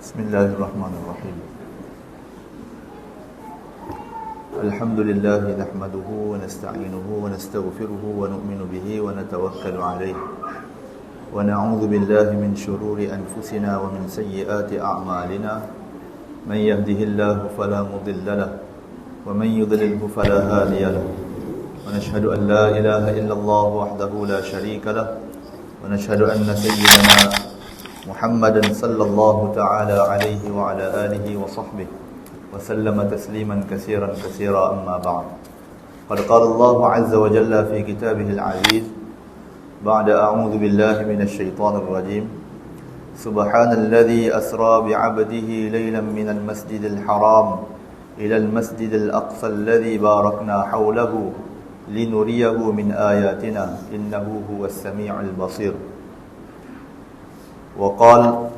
Bismillahirrahmanirrahim. Alhamdulillah nahmaduhu wa nasta'inuhu wa nastaghfiruhu wa nu'minu bihi wa natawakkalu alayhi wa na'udzu billahi min shururi anfusina wa min sayyiati a'malina man yahdihillahu fala mudilla lahu wa man yudlilhu fala hadiya lahu wa nashhadu an la ilaha illallah wahdahu la sharika lahu wa nashhadu anna sayyidana Muhammadan sallallahu ta'ala alaihi wa ala alihi wa sahbihi wa sallama tasliman katsiran amma ba'd. Qad qala Allah 'azza wa jalla fi kitabihil 'aziz ba'da a'udzu billahi minasy syaithanir rajim. Subhanalladzi asra bi 'abdihi laylan minal masjidil haram ilal masjidil aqsa alladzi barakna hawlahu linuriyahu min ayatina innahu huwas samii'ul basir. وقال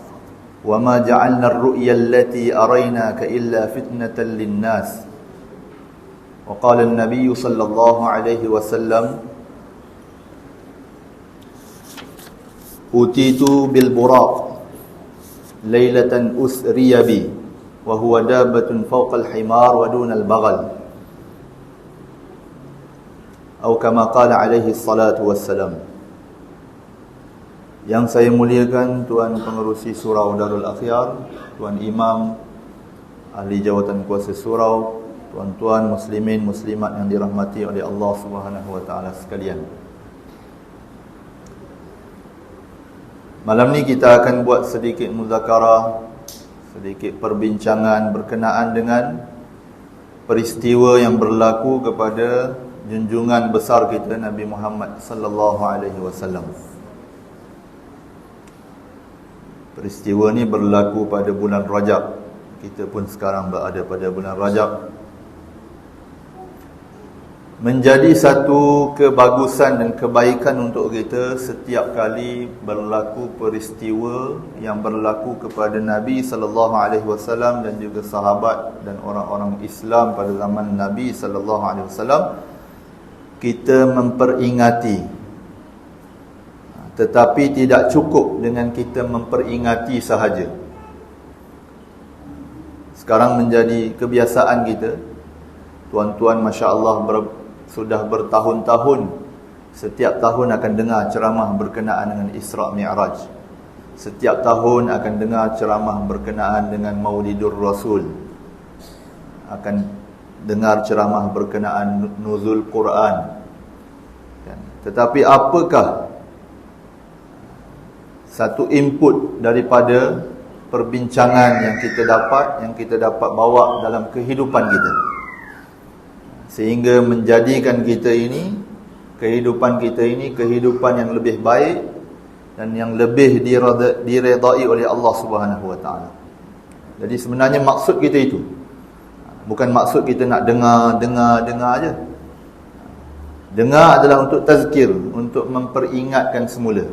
وما جعلنا الرؤيا التي أريناك إلا فتنة للناس. وقال النبي صلى الله عليه وسلم أتيت بالبراق ليلة أسري بي وهو دابة فوق الحمار ودون البغل أو كما قال عليه الصلاة والسلام. Yang saya muliakan Tuan Pengerusi Surau Darul Akhyar, Tuan Imam, Ahli Jawatan Kuasa Surau, tuan-tuan muslimin muslimat yang dirahmati oleh Allah Subhanahu wa taala sekalian. Malam ni kita akan buat sedikit muzakarah, sedikit perbincangan berkenaan dengan peristiwa yang berlaku kepada junjungan besar kita Nabi Muhammad sallallahu alaihi wasallam. Peristiwa ni berlaku pada bulan Rajab. Kita pun sekarang berada pada bulan Rajab. Menjadi satu kebagusan dan kebaikan untuk kita setiap kali berlaku peristiwa yang berlaku kepada Nabi sallallahu alaihi wasallam dan juga sahabat dan orang-orang Islam pada zaman Nabi sallallahu alaihi wasallam, kita memperingati. Tetapi tidak cukup dengan kita memperingati sahaja. Sekarang menjadi kebiasaan kita. Tuan-tuan masya-Allah sudah bertahun-tahun setiap tahun akan dengar ceramah berkenaan dengan Isra' Mi'raj. Setiap tahun akan dengar ceramah berkenaan dengan Maulidur Rasul. Akan dengar ceramah berkenaan nuzul Quran. Tetapi apakah satu input daripada perbincangan yang kita dapat bawa dalam kehidupan kita, sehingga menjadikan kehidupan kita ini kehidupan yang lebih baik dan yang lebih diredai oleh Allah Subhanahu wa taala. Jadi sebenarnya maksud kita itu bukan maksud kita nak dengar aja. Dengar adalah untuk tazkir, untuk memperingatkan semula.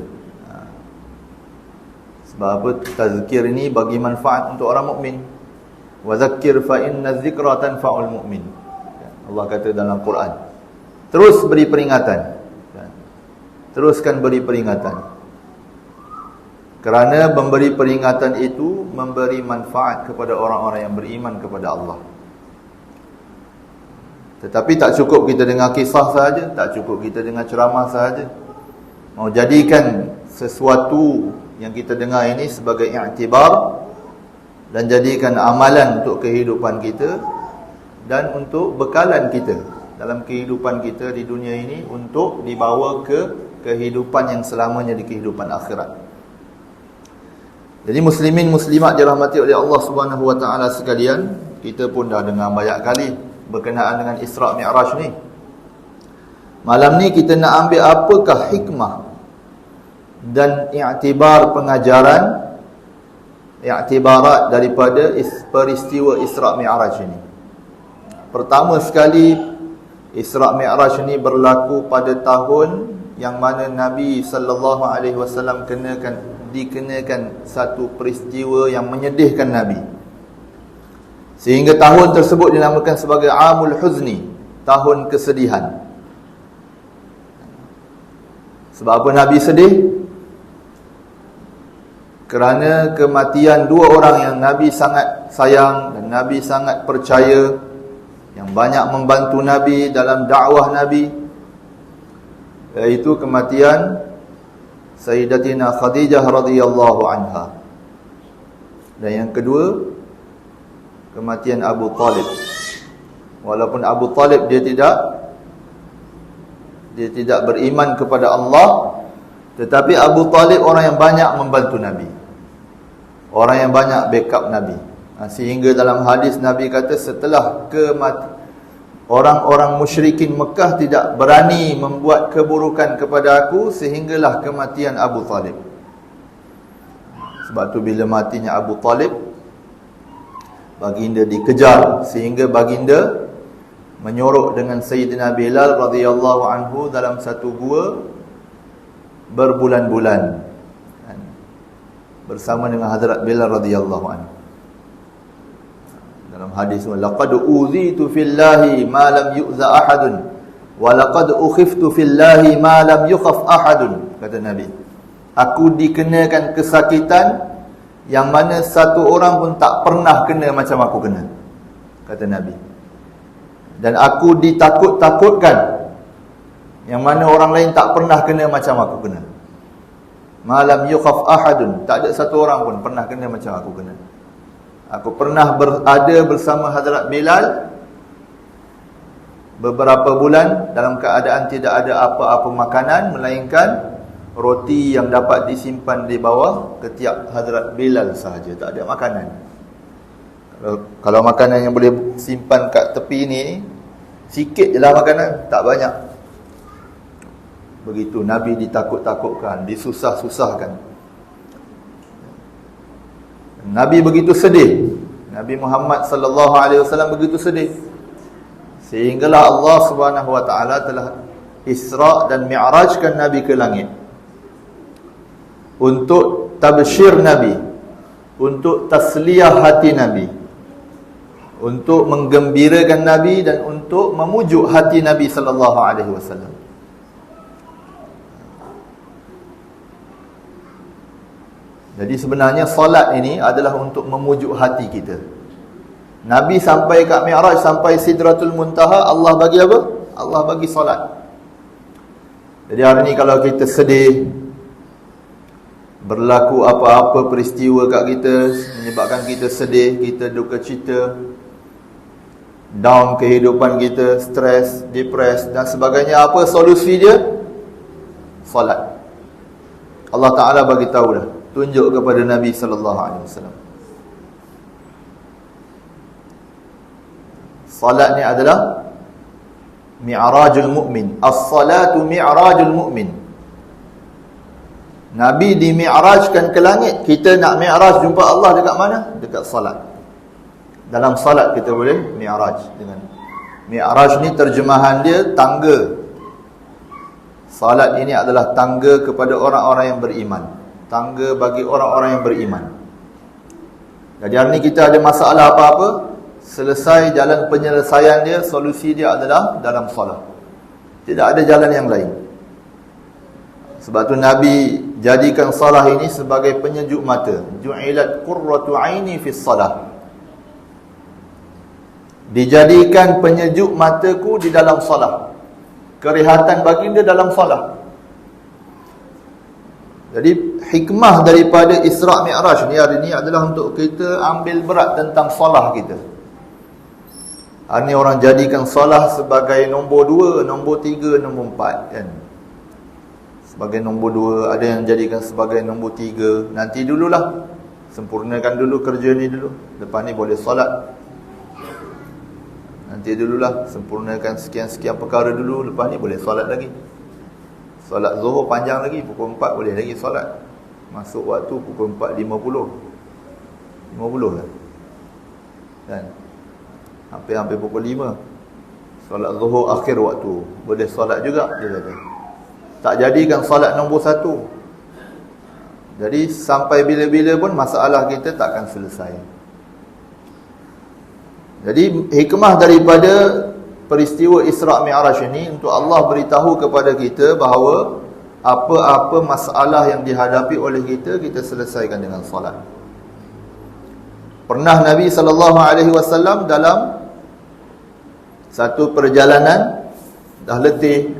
Sebab apa? Tazkir ini bagi manfaat untuk orang mukmin. Wa zakkir fa inna dzikra tanfa'ul mu'min. Allah kata dalam Quran. Terus beri peringatan. Teruskan beri peringatan. Kerana memberi peringatan itu memberi manfaat kepada orang-orang yang beriman kepada Allah. Tetapi tak cukup kita dengar kisah sahaja, tak cukup kita dengar ceramah sahaja. Mau jadikan sesuatu yang kita dengar ini sebagai i'tibar dan jadikan amalan untuk kehidupan kita dan untuk bekalan kita dalam kehidupan kita di dunia ini untuk dibawa ke kehidupan yang selamanya di kehidupan akhirat. Jadi muslimin muslimat dirahmati oleh Allah Subhanahu wa taala sekalian, kita pun dah dengar banyak kali berkenaan dengan Isra' Mi'raj ni. Malam ni kita nak ambil apakah hikmah dan i'tibar pengajaran, i'tibarat daripada peristiwa Isra' Mi'raj ini. Pertama sekali, Isra' Mi'raj ini berlaku pada tahun yang mana Nabi sallallahu alaihi wasallam dikenakan satu peristiwa yang menyedihkan Nabi. Sehingga tahun tersebut dinamakan sebagai Amul Huzni, tahun kesedihan. Sebab apa Nabi sedih? kerana kematian dua orang yang Nabi sangat sayang dan Nabi sangat percaya, yang banyak membantu Nabi dalam dakwah Nabi, iaitu kematian Sayyidatina Khadijah radhiyallahu anha. Dan yang kedua, kematian Abu Talib. Walaupun Abu Talib dia tidak beriman kepada Allah, tetapi Abu Talib orang yang banyak membantu Nabi, orang yang banyak backup Nabi. Sehingga dalam hadis Nabi kata, setelah orang-orang musyrikin Mekah tidak berani membuat keburukan kepada aku, sehinggalah kematian Abu Talib. Sebab tu bila matinya Abu Talib, baginda dikejar, sehingga baginda menyorok dengan Sayyidina Bilal radhiyallahu anhu dalam satu gua berbulan-bulan bersama dengan Hazrat Bilal radhiyallahu anhu. Dalam hadis, laqad uzitu fillahi ma lam yu'za ahadun wa laqad ukhiftu fillahi ma lam yukhaf ahadun, kata Nabi. Aku dikenakan kesakitan yang mana satu orang pun tak pernah kena macam aku kena, kata Nabi. Dan aku ditakut-takutkan yang mana orang lain tak pernah kena macam aku kena. Malam yukhaf ahadun, tak ada satu orang pun pernah kena macam aku kena. Aku pernah berada bersama Hazrat Bilal beberapa bulan dalam keadaan tidak ada apa-apa makanan melainkan roti yang dapat disimpan di bawah ketiak Hazrat Bilal sahaja, tak ada makanan. Kalau makanan yang boleh simpan kat tepi ni, sikit je lah makanan, tak banyak. Begitu Nabi ditakut-takutkan, disusah-susahkan. Nabi begitu sedih. Nabi Muhammad sallallahu alaihi wasallam begitu sedih, sehinggalah Allah Subhanahu wa taala telah Isra dan Mi'rajkan Nabi ke langit untuk tabsyir Nabi, untuk tasliyah hati Nabi, untuk menggembirakan Nabi dan untuk memujuk hati Nabi sallallahu alaihi wasallam. Jadi sebenarnya solat ini adalah untuk memujuk hati kita. Nabi sampai kat Mi'raj, sampai Sidratul Muntaha, Allah bagi apa? Allah bagi solat. Jadi hari ni kalau kita sedih, berlaku apa-apa peristiwa kat kita menyebabkan kita sedih, kita duka cita, down kehidupan kita, stres, depres dan sebagainya, apa solusi dia? Solat. Allah Ta'ala bagi tahu dah, tunjuk kepada Nabi sallallahu alaihi wasallam. Salat ni adalah mi'rajul mu'min. As-salatu mi'rajul mu'min. Nabi di-mi'rajkan ke langit. Kita nak mi'raj jumpa Allah dekat mana? Dekat salat. Dalam salat kita boleh mi'raj dengan. Mi'raj ni terjemahan dia tangga. Salat ini adalah tangga kepada orang-orang yang beriman. Tangga bagi orang-orang yang beriman. Jadi hari ni kita ada masalah apa-apa, selesai jalan penyelesaian dia, solusi dia adalah dalam solat. Tidak ada jalan yang lain. Sebab tu Nabi jadikan solat ini sebagai penyejuk mata. Ju'ilat qurratu aini fis salah. Dijadikan penyejuk mataku di dalam solat. Kerehatan baginda dalam solat. Jadi hikmah daripada Isra' Mi'raj ni hari ni adalah untuk kita ambil berat tentang solah kita. Hari ni orang jadikan solah sebagai nombor 2, nombor 3, nombor 4 kan. Sebagai nombor 2, ada yang jadikan sebagai nombor 3. Nanti dululah, sempurnakan dulu kerja ni dulu, lepas ni boleh solat. Nanti dululah, sempurnakan sekian-sekian perkara dulu, lepas ni boleh solat lagi. Solat Zuhur panjang lagi, pukul 4 boleh lagi solat. Masuk waktu pukul 4.50. 50 lah kan? Hampir-hampir pukul 5. Solat Zuhur akhir waktu, boleh solat juga, dia kata. Tak jadikan solat nombor 1. Jadi sampai bila-bila pun masalah kita takkan selesai. Jadi hikmah daripada peristiwa Isra' Mi'raj ini untuk Allah beritahu kepada kita bahawa apa-apa masalah yang dihadapi oleh kita, kita selesaikan dengan solat. Pernah Nabi SAW dalam satu perjalanan dah letih.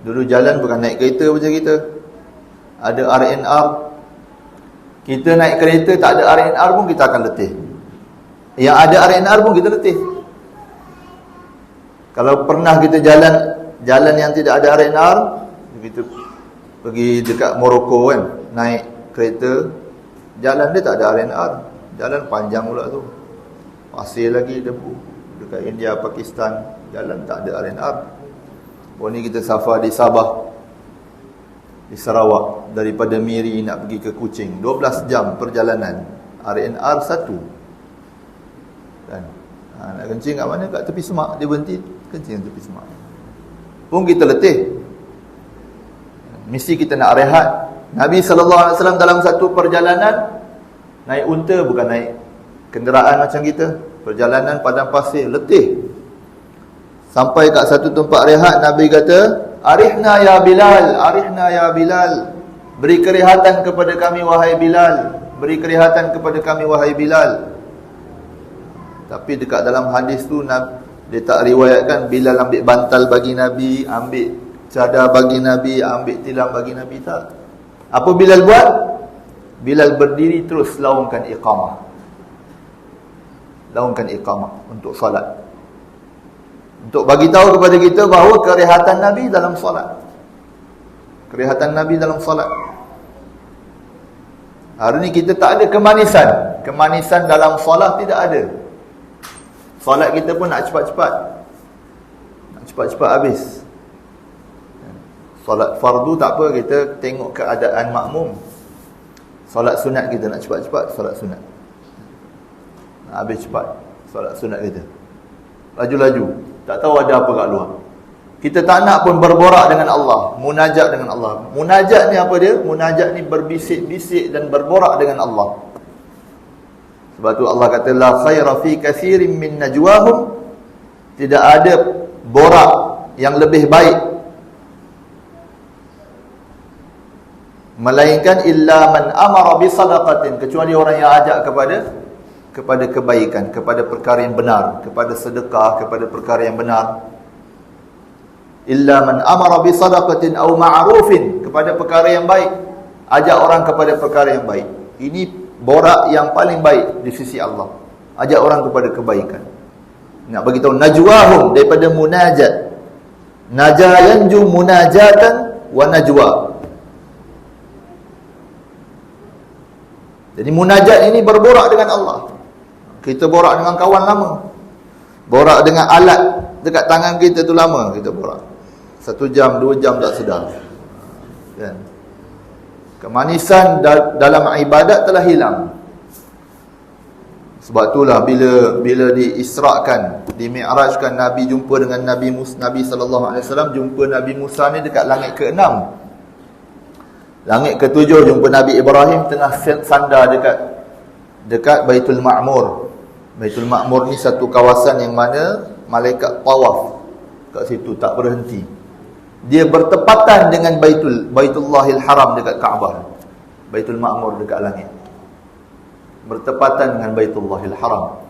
Dulu jalan bukan naik kereta macam kita, ada RNR. Kita naik kereta tak ada RNR pun kita akan letih. Yang ada RNR pun kita letih. Kalau pernah kita jalan yang tidak ada RNR, kita pergi dekat Morocco kan, naik kereta, jalan dia tak ada RNR, jalan panjang pula tu, pasir lagi, debu. Dekat India, Pakistan, jalan tak ada RNR. Oh ni kita safar di Sabah, di Sarawak, daripada Miri nak pergi ke Kuching, 12 jam perjalanan, RNR 1 kan. Nak kencing kat mana? Kat tepi semak, dia berhenti kencing tepi semak. Pun kita letih, mesti kita nak rehat. Nabi SAW dalam satu perjalanan naik unta, bukan naik kenderaan macam kita, perjalanan padang pasir, letih. Sampai kat satu tempat rehat, Nabi kata, "Arihna ya Bilal, arihna ya Bilal." Beri kerehatan kepada kami wahai Bilal, beri kerehatan kepada kami wahai Bilal. Tapi dekat dalam hadis tu dia tak riwayatkan Bilal ambil bantal bagi Nabi, ambil cadar bagi Nabi, ambil tilam bagi Nabi, tak. Apa Bilal buat? Bilal berdiri terus laungkan iqamah. Laungkan iqamah untuk solat. Untuk bagi tahu kepada kita bahawa kerehatan Nabi dalam solat. Kerehatan Nabi dalam solat. Hari ni kita tak ada kemanisan. Kemanisan dalam solat tidak ada. Solat kita pun nak cepat-cepat. Nak cepat-cepat habis. Solat fardu tak apa, kita tengok keadaan makmum. Solat sunat kita nak cepat-cepat, solat sunat. Nak habis cepat solat sunat kita. Laju-laju. Tak tahu ada apa kat luar. Kita tak nak pun berborak dengan Allah, munajat dengan Allah. Munajat ni apa dia? Munajat ni berbisik-bisik dan berborak dengan Allah. Sebab tu Allah kata, la khaira fi katsirin min najwahum. Tidak ada borak yang lebih baik, melainkan illa man amara bi sadaqatin, kecuali orang yang ajak kepada kebaikan, kepada perkara yang benar, kepada sedekah, kepada perkara yang benar. Illa man amara bi sadaqatin aw ma'rufin, kepada perkara yang baik, ajak orang kepada perkara yang baik. Ini borak yang paling baik di sisi Allah, ajak orang kepada kebaikan. Nak bagi tahu najwahum daripada munajat. Najayanju munajatan wa najwa. Jadi munajat ini berborak dengan Allah. Kita borak dengan kawan lama, borak dengan alat dekat tangan kita tu lama, kita borak 1 jam, 2 jam tak sedar kan? Kemanisan dalam ibadat telah hilang. Sebab itulah bila diisrakan, dimi'rajkan, Nabi jumpa dengan Nabi SAW, jumpa Nabi Musa ni dekat langit ke-6. Langit ke-7 jumpa Nabi Ibrahim tengah sandar dekat Baitul Ma'mur. Baitul Ma'mur ni satu kawasan yang mana malaikat tawaf kat situ, tak berhenti. Dia bertepatan dengan Baitullahil Haram dekat Kaabah. Baitul Ma'mur dekat langit, bertepatan dengan Baitullahil Haram.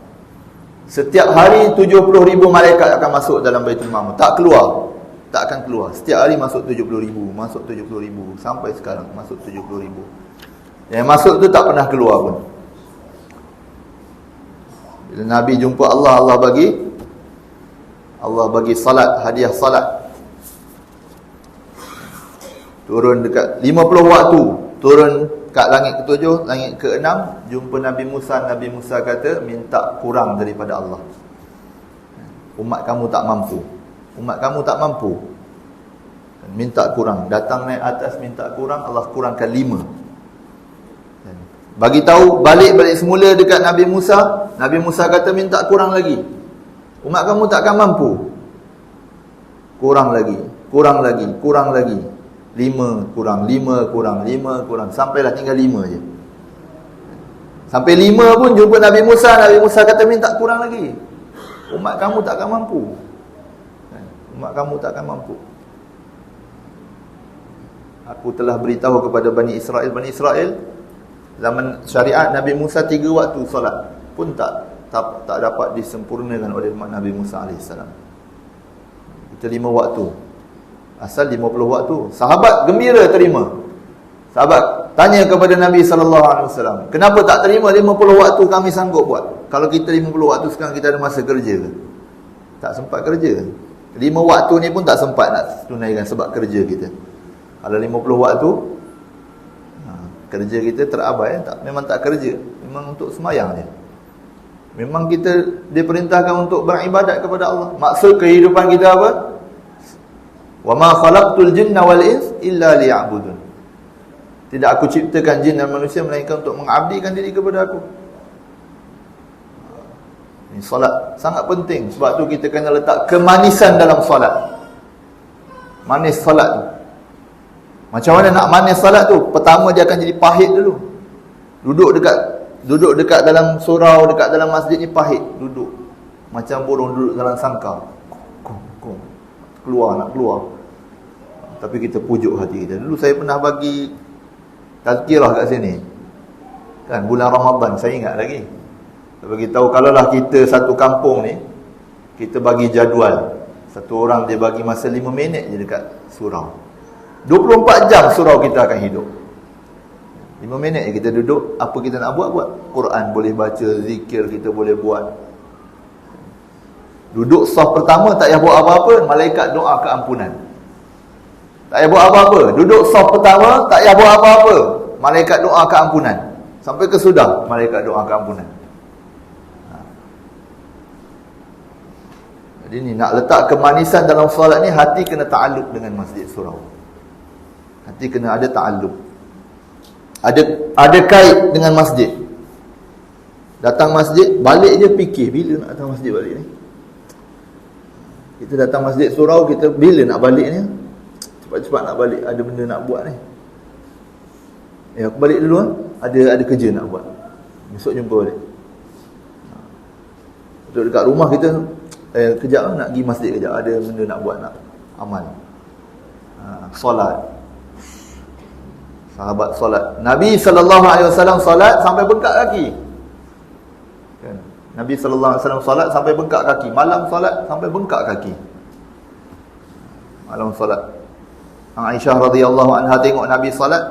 Setiap hari 70,000 malaikat akan masuk dalam Baitul Ma'mur. Tak akan keluar. Setiap hari masuk 70,000, masuk 70,000, sampai sekarang masuk 70,000. Yang masuk tu tak pernah keluar pun. Bila Nabi jumpa Allah, Allah bagi salat, hadiah salat. Turun dekat 50 waktu, turun kat langit ke-7, langit ke-6, jumpa Nabi Musa. Nabi Musa kata, minta kurang daripada Allah. Umat kamu tak mampu. Minta kurang. Datang naik atas minta kurang, Allah kurangkan 5. Bagi tahu balik semula dekat Nabi Musa. Nabi Musa kata minta kurang lagi. Umat kamu takkan mampu. Kurang lagi. 5 kurang, 5 kurang, sampailah tinggal 5 je. Sampai 5 pun jumpa Nabi Musa. Nabi Musa kata minta kurang lagi. Umat kamu takkan mampu. Aku telah beritahu kepada Bani Israel zaman syariat Nabi Musa 3 waktu solat pun tak dapat disempurnakan oleh Nabi Musa AS. Kita 5 waktu. Asal 50 waktu. Sahabat gembira terima. Sahabat tanya kepada Nabi SAW, kenapa tak terima 50 waktu kami sanggup buat? Kalau kita 50 waktu sekarang kita ada masa kerja ke? Tak sempat kerja. 5 waktu ni pun tak sempat nak tunaikan sebab kerja kita. Kalau 50 waktu kerja kita terabai, memang tak kerja, memang untuk semayang je. Memang kita diperintahkan untuk beribadat kepada Allah. Maksud kehidupan kita apa? Wa ma khalaqtul jinna wal ins illa liya'budun. Tidak aku ciptakan jin dan manusia melainkan untuk mengabdikan diri kepada aku. Ini solat sangat penting. Sebab tu kita kena letak kemanisan dalam solat. Manis solat tu. Macam mana nak manis solat tu? Pertama dia akan jadi pahit dulu. Duduk dekat dalam surau, dekat dalam masjid ni pahit. Duduk macam burung duduk dalam sangkar. Nak keluar. Tapi kita pujuk hati kita. Dulu saya pernah bagi tazkirah kat sini. Kan bulan Ramadan, saya ingat lagi. Saya bagi tahu kalaulah kita satu kampung ni, kita bagi jadual. Satu orang dia bagi masa 5 minit je dekat surau. 24 jam surau kita akan hidup. 5 minit je kita duduk, apa kita nak buat? Quran boleh baca, zikir kita boleh buat. Duduk saf pertama tak payah buat apa-apa, malaikat doa keampunan. Tak payah buat apa-apa. Duduk saf pertama, tak payah buat apa-apa, malaikat doa keampunan. Sampai ke sudah, malaikat doa keampunan. Jadi ni, nak letak kemanisan dalam solat ni, hati kena ta'alluq dengan masjid surau. Hati kena ada ta'alluq. Ada kait dengan masjid. Datang masjid, balik je fikir, bila nak datang masjid balik ni? Kita datang masjid surau, kita bila nak balik ni? Cepat-cepat nak balik, ada benda nak buat ni. Aku balik dulu ada kerja nak buat. Besok jumpa balik. Duduk dekat rumah kita, kejap nak pergi masjid kejap, ada benda nak buat, nak amal. Solat. Sahabat solat. Nabi SAW solat sampai bengkak kaki. Kan? Nabi SAW solat sampai bengkak kaki. Malam solat sampai bengkak kaki. Malam solat. Aisyah radhiyallahu anha tengok Nabi solat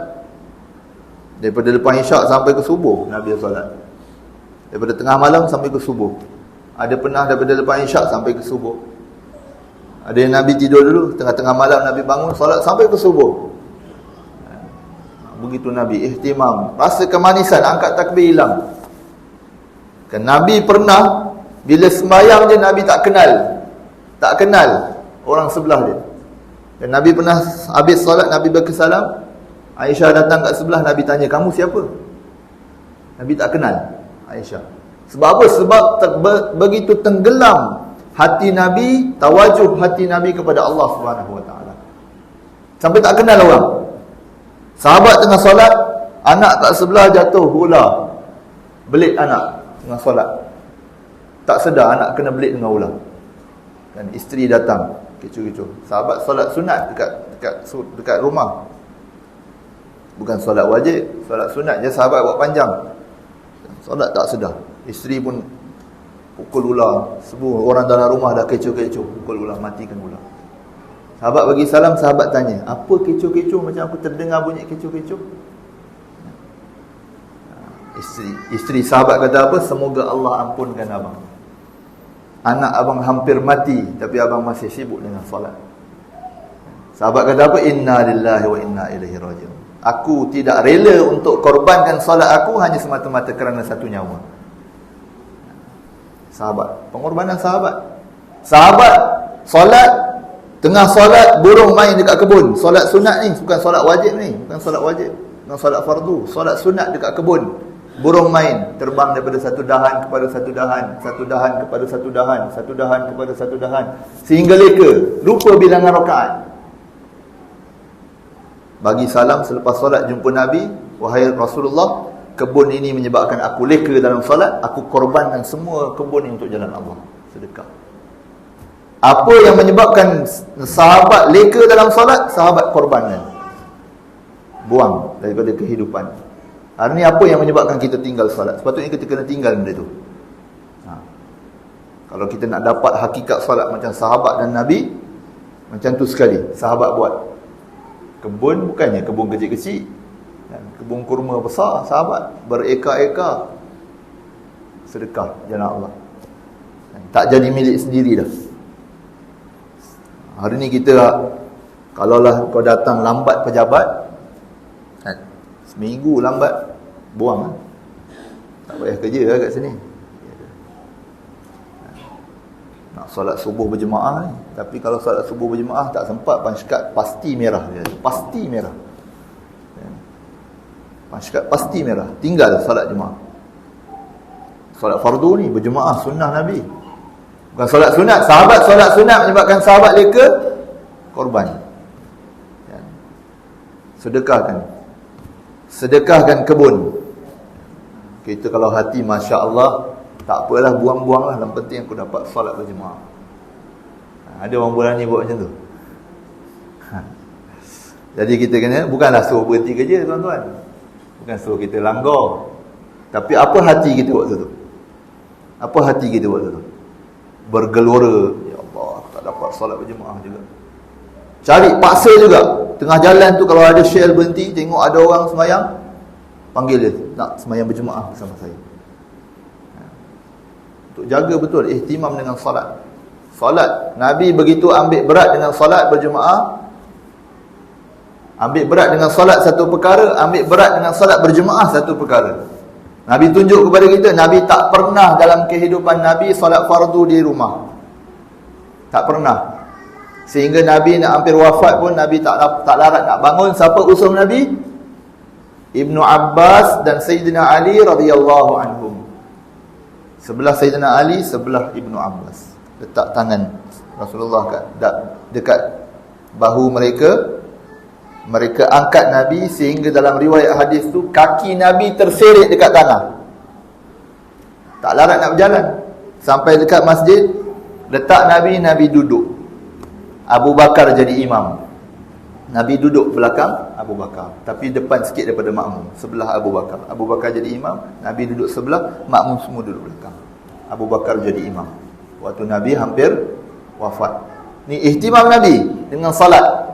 daripada lepas isyak sampai ke subuh. Nabi solat daripada tengah malam sampai ke subuh. Ada pernah daripada lepas isyak sampai ke subuh. Ada yang Nabi tidur dulu, tengah-tengah malam Nabi bangun solat sampai ke subuh. Begitu Nabi ihtimam, rasa kemanisan, angkat takbir hilang. Kan Nabi pernah bila sembahyang je Nabi tak kenal orang sebelah dia. Dan Nabi pernah habis solat, Nabi berkesalam, Aisyah datang kat sebelah, Nabi tanya, kamu siapa? Nabi tak kenal Aisyah. Sebab apa? Sebab begitu tenggelam hati Nabi, tawajuh hati Nabi kepada Allah SWT. Sampai tak kenal orang. Sahabat tengah solat, anak kat sebelah jatuh bola, belit anak tengah solat. Tak sedar anak kena belit dengan ular. Kan isteri datang, kecoh-kecoh. Sahabat solat sunat dekat rumah. Bukan solat wajib, solat sunat je sahabat buat panjang. Solat tak sedar. Isteri pun pukul ular. Semua orang dalam rumah dah kecoh-kecoh, pukul ular, matikan ular. Sahabat bagi salam, sahabat tanya, apa kecoh-kecoh macam aku terdengar bunyi kecoh-kecoh? Isteri sahabat kata apa? Semoga Allah ampunkan abang. Anak abang hampir mati, tapi abang masih sibuk dengan solat. Sahabat kata apa? Inna lillahi wa inna ilaihi raji'un. Aku tidak rela untuk korbankan solat aku hanya semata-mata kerana satu nyawa. Sahabat, pengorbanan sahabat. Sahabat solat, tengah solat burung main dekat kebun. Solat sunat ni, bukan solat wajib ni, bukan solat wajib, bukan solat fardu, solat sunat dekat kebun. Burung main, terbang daripada satu dahan kepada satu dahan, satu dahan kepada satu dahan, satu dahan kepada satu dahan, sehingga leka, lupa bilangan rakaat. Bagi salam selepas solat jumpa Nabi, wahai Rasulullah, kebun ini menyebabkan aku leka dalam solat, aku korbankan semua kebun ini untuk jalan Allah, sedekah. Apa yang menyebabkan sahabat leka dalam solat? Sahabat korbankan. buang daripada kehidupan. Hari ni apa yang menyebabkan kita tinggal solat? Sepatutnya kita kena tinggal benda tu. Kalau kita nak dapat hakikat solat macam sahabat dan Nabi, macam tu sekali sahabat buat. Kebun bukannya kebun kecil-kecil, kebun kurma besar, sahabat bereka-eka sedekah jalan Allah. Tak jadi milik sendiri dah. Hari ni kita, kalaulah kau datang lambat pejabat, seminggu lambat, buang. Tak payah kerja lah kat sini. Nak solat subuh berjemaah ni, tapi kalau solat subuh berjemaah tak sempat, pangsikat pasti merah dia. Pasti merah. Pangsikat pasti merah. Tinggal solat jemaah. Solat fardu ni berjemaah sunnah Nabi. Bukan solat sunat. Sahabat solat sunat menyebabkan sahabat leka korban. Sedekahkan. Sedekahkan kebun. Kita kalau hati Masya Allah, tak apalah, buang-buang lah. Yang penting aku dapat solat berjemaah. Ada orang berani buat macam tu. Jadi kita kena, bukanlah suruh berhenti kerja tuan-tuan, bukan suruh kita langgar, tapi apa hati kita waktu tu? Apa hati kita waktu tu? Bergelora, ya Allah, tak dapat solat berjemaah juga. Cari, paksa juga. Tengah jalan tu kalau ada Shell berhenti, tengok ada orang semayang, panggil dia, nak semayang berjemaah bersama saya. Untuk jaga betul ihtimam dengan solat. Solat, Nabi begitu ambil berat dengan solat berjemaah. Ambil berat dengan solat satu perkara, ambil berat dengan solat berjemaah satu perkara. Nabi tunjuk kepada kita, Nabi tak pernah dalam kehidupan Nabi solat fardu di rumah. Tak pernah. Sehingga Nabi nak hampir wafat pun Nabi tak larat nak bangun. Siapa usul Nabi? Ibnu Abbas dan Sayyidina Ali radhiyallahu anhum. Sebelah Sayyidina Ali, sebelah Ibnu Abbas. Letak tangan Rasulullah dekat bahu mereka. Mereka angkat Nabi sehingga dalam riwayat hadis tu kaki Nabi terseret dekat tanah. Tak larat nak berjalan. Sampai dekat masjid, letak Nabi, Nabi duduk. Abu Bakar jadi imam. Nabi duduk belakang Abu Bakar, tapi depan sikit daripada makmum, sebelah Abu Bakar. Abu Bakar jadi imam, Nabi duduk sebelah, makmum semua duduk belakang. Abu Bakar jadi imam waktu Nabi hampir wafat. Ni ihtimam Nabi dengan salat.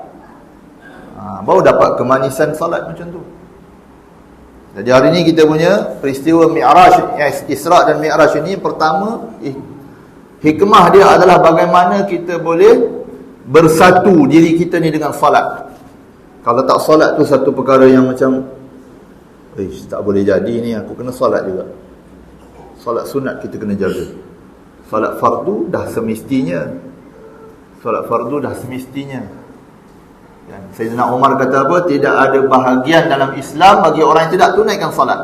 Baru dapat kemanisan salat macam tu. Jadi hari ni kita punya peristiwa Mi'raj, Isra' dan Mi'raj ini, pertama hikmah dia adalah bagaimana kita boleh bersatu diri kita ni dengan salat. Kalau tak salat tu satu perkara yang macam tak boleh jadi ni, aku kena salat juga. Salat sunat kita kena jaga. Salat fardu dah semestinya. Salat fardu dah semestinya. Dan Sayyidina Umar kata apa? Tidak ada bahagian dalam Islam bagi orang yang tidak tunaikan salat.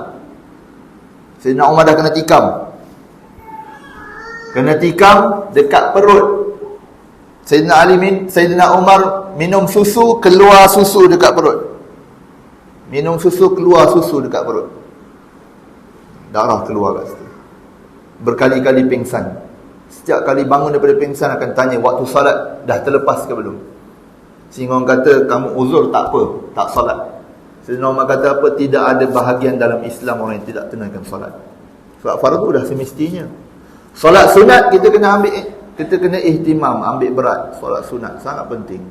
Sayyidina Umar dah kena tikam. Kena tikam dekat perut. Sayyidina Umar minum susu, keluar susu dekat perut. Minum susu, keluar susu dekat perut. Darah keluar kat situ. Berkali-kali pingsan. Setiap kali bangun daripada pingsan akan tanya waktu salat dah terlepas ke belum. Sehingga orang kata kamu uzur tak apa, tak salat. Sayyidina Umar kata apa? Tidak ada bahagian dalam Islam orang yang tidak tunaikan salat. Salat fardu dah semestinya. Salat sunat kita kena ambil, kita kena ihtimam, ambil berat. Salat sunat sangat penting.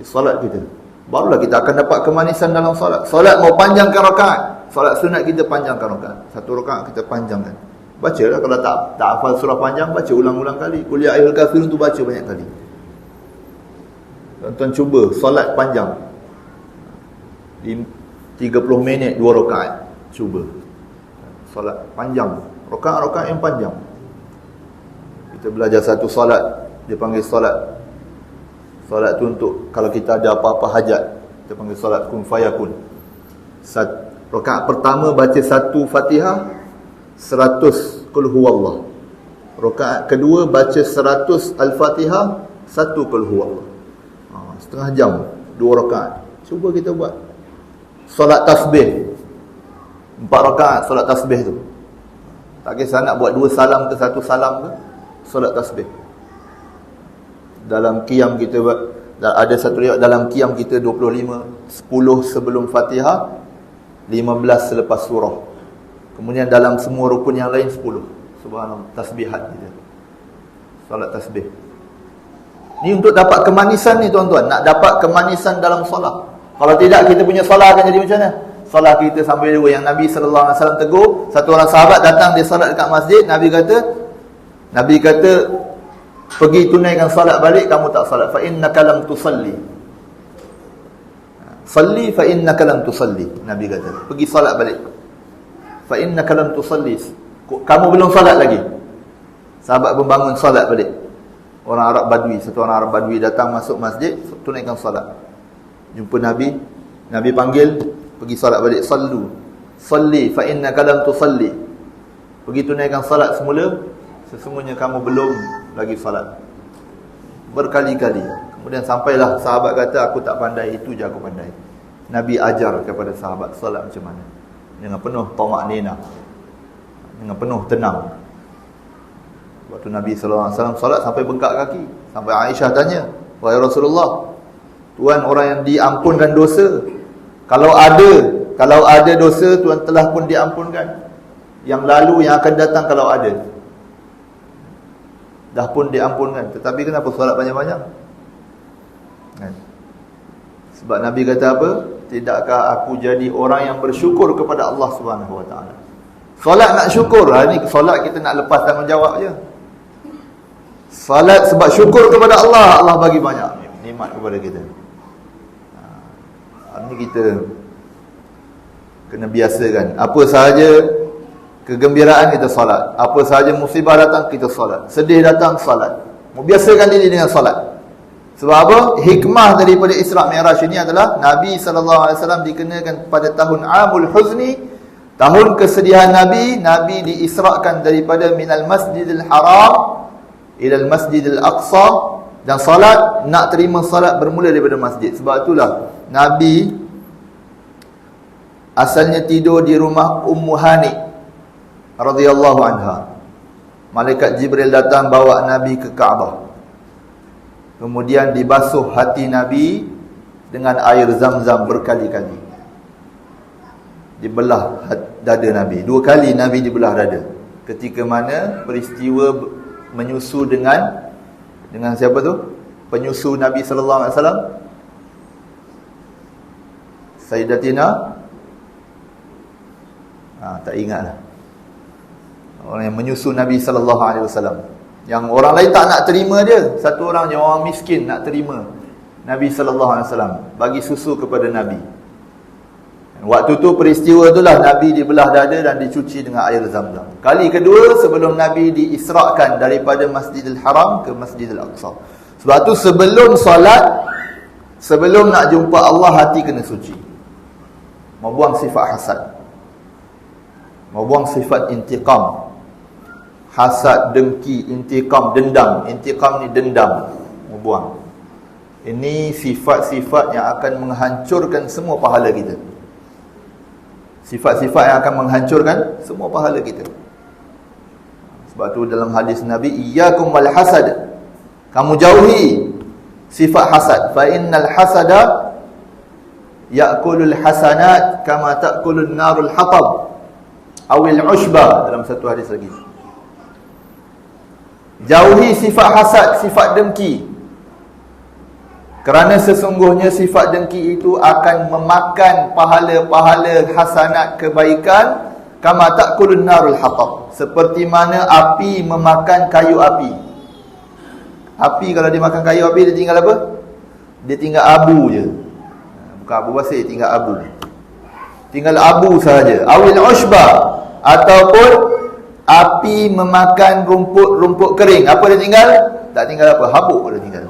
Salat kita, barulah kita akan dapat kemanisan dalam salat. Salat mau panjangkan rakaat. Salat sunat kita panjangkan rakaat. Satu rakaat kita panjangkan. Bacalah, kalau tak hafal surah panjang, baca ulang-ulang kali. Qul ya ayyuhal kafirun tu baca banyak kali. Tuan-tuan cuba solat panjang 30 minit 2 rakaat. Cuba solat panjang, rakaat-rakaat yang panjang. Kita belajar satu solat, dia panggil solat tu untuk kalau kita ada apa-apa hajat, kita panggil solat kun fayakun. Rakaat pertama baca 1 Fatihah, 100 qul huwallah. Rakaat kedua baca 100 Al-Fatihah, 1 qul huwallah. Setengah jam, 2 rakaat. Cuba kita buat. Solat tasbih 4 rakaat, solat tasbih tu. Tak kisah nak buat 2 salam ke 1 salam ke, solat tasbih. Dalam qiyam kita buat Ada satu riwayat dalam qiyam kita 25, 10 sebelum Fatihah, 15 selepas surah. Kemudian dalam semua rukun yang lain 10. Subhanallah, tasbihat kita. Solat tasbih. Ni untuk dapat kemanisan ni tuan-tuan. Nak dapat kemanisan dalam solat. Kalau tidak, kita punya solat akan jadi macam mana? Solat kita sampai dua. Yang Nabi SAW tegur, satu orang sahabat datang dia solat dekat masjid. Nabi kata pergi tunaikan solat balik, kamu tak solat. Fa innaka lam tusalli. Salli fa innaka lam tusalli. Nabi kata, pergi solat balik. Fa innaka lam tusalli. Kamu belum solat lagi. Sahabat pun bangun solat balik. Orang Arab Badui, satu orang Arab Badui datang masuk masjid, tunaikan solat. Jumpa Nabi, Nabi panggil, pergi solat balik. Salli fa innaka lam tusalli. Pergi tunaikan solat semula, sesungguhnya kamu belum lagi salat. Berkali-kali. Kemudian sampailah sahabat kata, aku tak pandai, itu je aku pandai. Nabi ajar kepada sahabat salat macam mana, dengan penuh tamak-ninah, dengan penuh tenang. Waktu Nabi SAW salat sampai bengkak kaki, sampai Aisyah tanya, wahai Rasulullah, Tuhan orang yang diampunkan dosa. Kalau ada dosa, Tuhan telah pun diampunkan. Yang lalu, yang akan datang kalau ada, dah pun diampunkan. Tetapi kenapa solat banyak-banyak? Kan? Sebab Nabi kata apa? Tidakkah aku jadi orang yang bersyukur kepada Allah Subhanahu Wa Taala? Solat nak syukur. Ni solat kita nak lepas tanggungjawab je. Solat sebab syukur kepada Allah, Allah bagi banyak nikmat kepada kita. Ini kita kena biasakan. Apa sahaja kegembiraan, kita solat. Apa sahaja musibah datang, kita solat. Sedih datang, solat. Biasakan diri dengan solat. Sebab apa? Hikmah daripada Isra' Mi'raj ini adalah Nabi SAW dikenakan pada tahun Amul Huzni, tahun kesedihan Nabi. Nabi diisra'kan daripada minal Masjidil Haram ilal Masjidil Aqsa. Dan solat, nak terima solat bermula daripada masjid. Sebab itulah Nabi asalnya tidur di rumah Ummu Hani radhiyallahu anha. Malaikat Jibril datang bawa Nabi ke Kaabah. Kemudian dibasuh hati Nabi dengan air Zam-Zam berkali-kali. Dibelah dada Nabi. 2 kali Nabi dibelah dada. Ketika mana peristiwa menyusu dengan siapa tu? Penyusu Nabi sallallahu alaihi wasallam, Sayyidatina tak ingatlah. Orang yang menyusu Nabi sallallahu alaihi wasallam, yang orang lain tak nak terima dia. Satu orang yang orang miskin nak terima Nabi sallallahu alaihi wasallam, bagi susu kepada Nabi. Waktu tu peristiwa itulah Nabi dibelah dada dan dicuci dengan air Zam-Zam. Kali kedua sebelum Nabi diisrakan daripada Masjidil Haram ke Masjidil Aqsa. Sebab tu sebelum solat, sebelum nak jumpa Allah, hati kena suci. Mau buang sifat hasad, mau buang sifat intiqam. Hasad, dengki, intiqam, dendam. Intiqam ni dendam, mau buang. Ini sifat-sifat yang akan menghancurkan semua pahala kita. Sifat-sifat yang akan menghancurkan semua pahala kita. Sebab tu dalam hadis Nabi, iyyakum wal hasad, kamu jauhi sifat hasad. Fa innal hasada ya'kulul hasanat kama ta'kulun narul hatab awil ushba. Dalam satu hadis lagi, jauhi sifat hasad, sifat dengki. Kerana sesungguhnya sifat dengki itu akan memakan pahala-pahala hasanat kebaikan, kama ta'kulun narul hatab, seperti mana api memakan kayu api. Api kalau dia makan kayu api, dia tinggal apa? Dia tinggal abu je. Bukan abu basih, tinggal abu. Tinggal abu sahaja. Awil ushba, ataupun api memakan rumput kering. Apa dia tinggal? Tak tinggal apa? Habuk dia tinggal.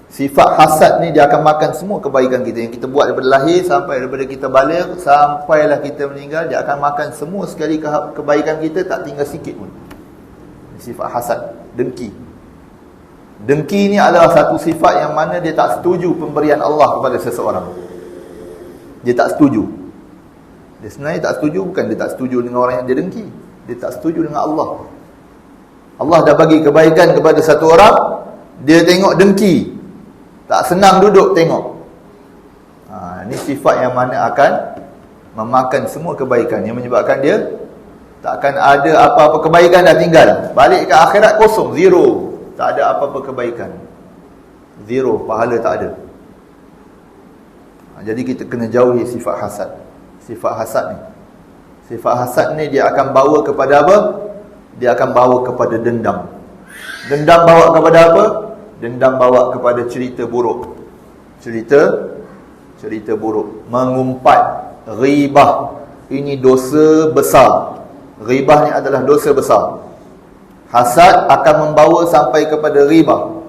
Sifat hasad ni dia akan makan semua kebaikan kita yang kita buat daripada lahir sampai daripada kita balik sampailah kita meninggal. Dia akan makan semua sekali kebaikan kita, tak tinggal sikit pun. Sifat hasad, dengki. Dengki ni adalah satu sifat yang mana dia tak setuju pemberian Allah kepada seseorang. Dia tak setuju. Dia sebenarnya tak setuju, bukan dia tak setuju dengan orang yang dia dengki. Dia tak setuju dengan Allah. Allah dah bagi kebaikan kepada satu orang, Dia tengok dengki, tak senang duduk tengok. Ini sifat yang mana akan memakan semua kebaikan, yang menyebabkan dia takkan ada apa-apa kebaikan, dah tinggal. Balik ke akhirat kosong, zero. Tak ada apa-apa kebaikan, zero, pahala tak ada. Jadi kita kena jauhi sifat hasad. Sifat hasad ni dia akan bawa kepada apa? Dia akan bawa kepada dendam. Dendam bawa kepada apa? Dendam bawa kepada cerita buruk. Cerita buruk, mengumpat, ghibah. Ini dosa besar. Ghibah ni adalah dosa besar. Hasad akan membawa sampai kepada ghibah,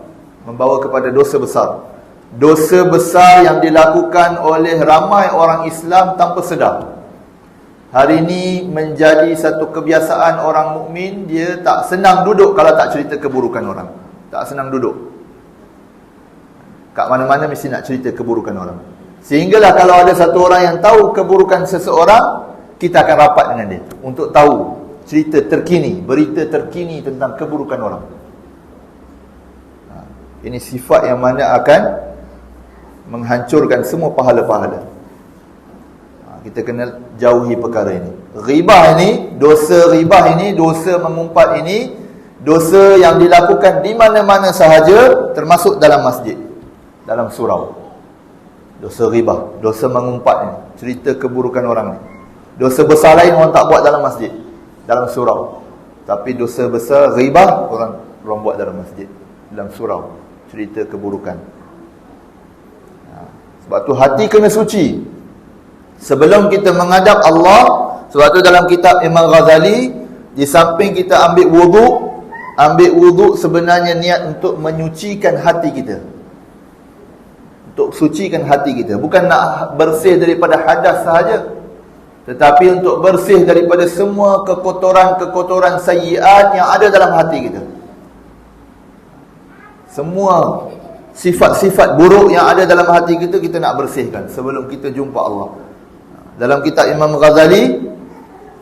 membawa kepada dosa besar. Dosa besar yang dilakukan oleh ramai orang Islam tanpa sedar. Hari ini menjadi satu kebiasaan orang mukmin, dia tak senang duduk kalau tak cerita keburukan orang. Tak senang duduk. Kat mana-mana mesti nak cerita keburukan orang. Sehinggalah kalau ada satu orang yang tahu keburukan seseorang, kita akan rapat dengan dia untuk tahu cerita terkini, berita terkini tentang keburukan orang. Ini sifat yang mana akan menghancurkan semua pahala-pahala. Kita kena jauhi perkara ini. Ghibah ini, dosa ghibah ini, dosa mengumpat ini, dosa yang dilakukan di mana-mana sahaja, termasuk dalam masjid, dalam surau. Dosa ghibah, dosa mengumpat ini, cerita keburukan orang ni. Dosa besar lain orang tak buat dalam masjid, dalam surau. Tapi dosa besar ghibah orang buat dalam masjid, dalam surau, cerita keburukan. Sebab tu hati kena suci sebelum kita menghadap Allah. Sebab tu dalam kitab Imam Ghazali, di samping kita ambil wuduk sebenarnya niat untuk menyucikan hati kita, untuk sucikan hati kita. Bukan nak bersih daripada hadas sahaja, tetapi untuk bersih daripada semua kekotoran-kekotoran sayyiat yang ada dalam hati kita. Semua sifat-sifat buruk yang ada dalam hati kita, kita nak bersihkan sebelum kita jumpa Allah. Dalam kitab Imam Ghazali,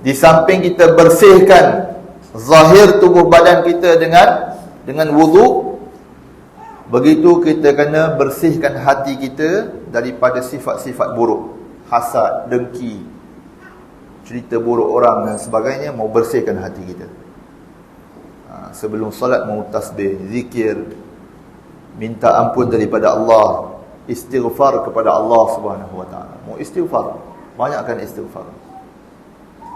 di samping kita bersihkan zahir tubuh badan kita dengan wuduk, begitu kita kena bersihkan hati kita daripada sifat-sifat buruk, hasad, dengki, cerita buruk orang dan sebagainya. Mau bersihkan hati kita. Sebelum solat mau tasbih, zikir, minta ampun daripada Allah, istighfar kepada Allah Subhanahu wa taala. Mau istighfar, banyakkan istighfar.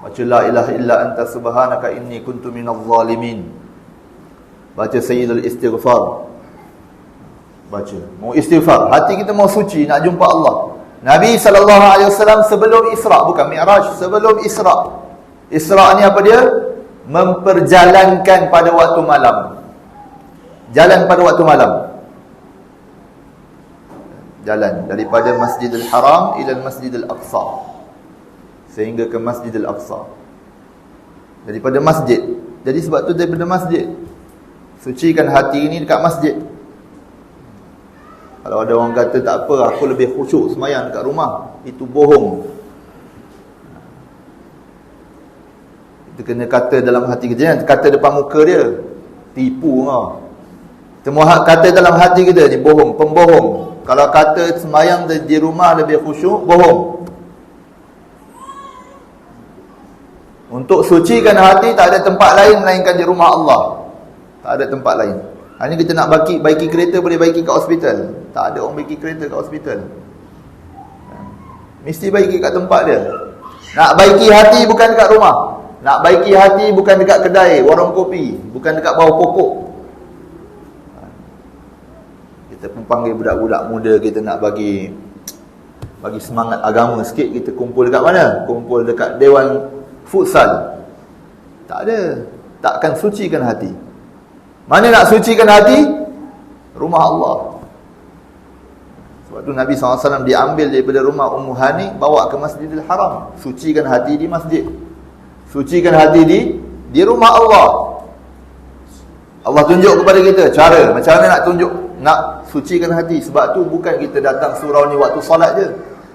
Baca la ilaha illa anta subhanaka inni kuntu minadh zalimin. Baca sayyidul istighfar. Baca, mau istighfar, hati kita mau suci, nak jumpa Allah. Nabi SAW sebelum Isra', bukan Mi'raj, sebelum Isra'. Isra' ni apa dia? Memperjalankan pada waktu malam. Jalan pada waktu malam. Jalan daripada Masjidil Haram ila Masjidil Aqsa, sehingga ke Masjidil Aqsa. Daripada masjid. Jadi sebab tu daripada masjid. Sucikan hati ini dekat masjid. Kalau ada orang kata tak apa, aku lebih khusyuk semayang dekat rumah, itu bohong. Kita kena kata dalam hati kita, jangan kata depan muka dia, tipu kau. Semua kata dalam hati kita ni bohong, pembohong. Kalau kata semayang di rumah lebih khusyuk, bohong. Untuk sucikan hati tak ada tempat lain melainkan di rumah Allah. Tak ada tempat lain. Ini kita nak baiki kereta, boleh baiki kat hospital. Tak ada orang baiki kereta kat hospital. Mesti baiki kat tempat dia. Nak baiki hati bukan dekat rumah. Nak baiki hati bukan dekat kedai, warung kopi, bukan dekat bawah pokok. Kita pun panggil budak-budak muda, kita nak bagi semangat agama sikit, kita kumpul dekat mana? Kumpul dekat Dewan Futsal. Tak ada. Takkan sucikan hati. Mana nak sucikan hati? Rumah Allah. Sebab tu Nabi SAW diambil daripada rumah Ummu Hani, bawa ke Masjidil Haram. Sucikan hati di masjid. Sucikan hati di rumah Allah. Allah tunjuk kepada kita cara, macam mana nak tunjuk, nak sucikan hati. Sebab tu bukan kita datang surau ni waktu solat je.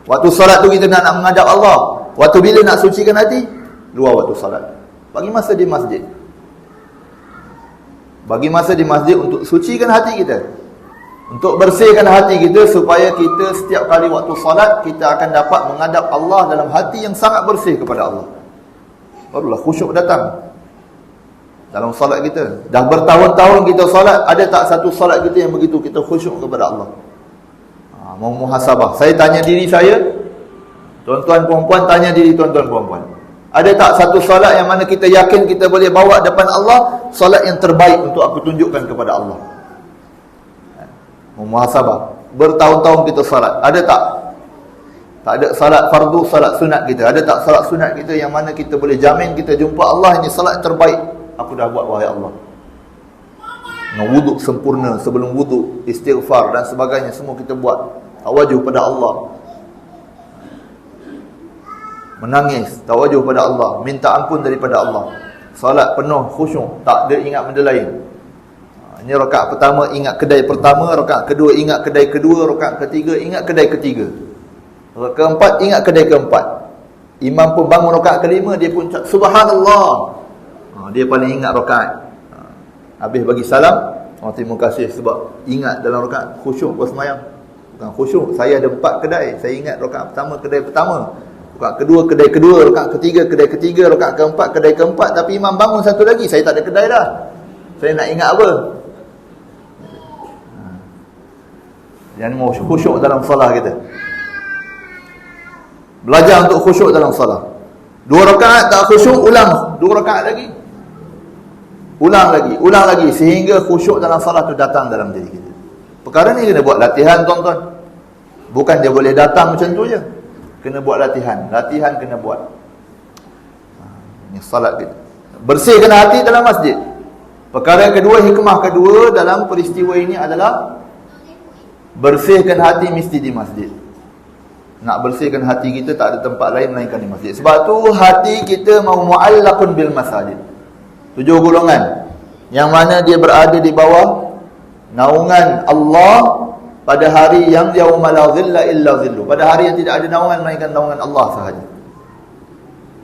Waktu solat tu kita nak menghadap Allah. Waktu bila nak sucikan hati? Luar waktu solat. Bagi masa di masjid. Bagi masa di masjid untuk sucikan hati kita, untuk bersihkan hati kita, supaya kita setiap kali waktu salat kita akan dapat menghadap Allah dalam hati yang sangat bersih kepada Allah. Barulah khusyuk datang dalam salat kita. Dah bertahun-tahun kita salat, ada tak satu salat kita yang begitu kita khusyuk kepada Allah? Mau muhasabah. Saya tanya diri saya, tuan-tuan puan-puan tanya diri tuan-tuan puan-puan. Ada tak satu salat yang mana kita yakin kita boleh bawa depan Allah, salat yang terbaik untuk aku tunjukkan kepada Allah? Muhasabah. Bertahun-tahun kita salat, ada tak? Tak ada salat fardu, salat sunat kita. Ada tak salat sunat kita yang mana kita boleh jamin kita jumpa Allah, ini salat terbaik aku dah buat wahai Allah? Wuduk sempurna, sebelum wuduk istighfar dan sebagainya semua kita buat. Tawajuh pada Allah, menangis, tawajuh pada Allah, minta ampun daripada Allah. Salat penuh khusyuk, tak ada ingat benda lain. Ini rakaat pertama ingat kedai pertama, rakaat kedua ingat kedai kedua, rakaat ketiga ingat kedai ketiga, rakaat keempat ingat kedai keempat. Imam pun bangun rakaat kelima, dia pun subhanallah. Dia paling ingat rakaat. Habis bagi salam, terima kasih sebab ingat dalam rakaat khusyuk bersemayam. Bukan khusyuk, saya ada 4 kedai. Saya ingat rakaat pertama kedai pertama, rakaat kedua kedai kedua, rakaat ketiga kedai ketiga, rakaat keempat kedai keempat. Tapi imam bangun satu lagi, saya tak ada kedai dah. Saya nak ingat apa? Yang mau khusyuk dalam salah kita. Belajar untuk khusyuk dalam salah. 2 rakaat tak khusyuk, ulang 2 rakaat lagi. Ulang lagi sehingga khusyuk dalam salat tu datang dalam diri kita. Perkara ni kena buat latihan tuan-tuan. Bukan dia boleh datang macam tu je. Kena buat latihan kena buat. Ini salat kita. Bersihkan hati dalam masjid. Perkara kedua, hikmah kedua dalam peristiwa ini adalah bersihkan hati mesti di masjid. Nak bersihkan hati kita tak ada tempat lain melainkan di masjid. Sebab tu hati kita mau mu'allaqun bil masajid. 7 golongan yang mana dia berada di bawah naungan Allah pada hari yang yauma la dhilla illa dhillu, pada hari yang tidak ada naungan melainkan naungan Allah sahaja.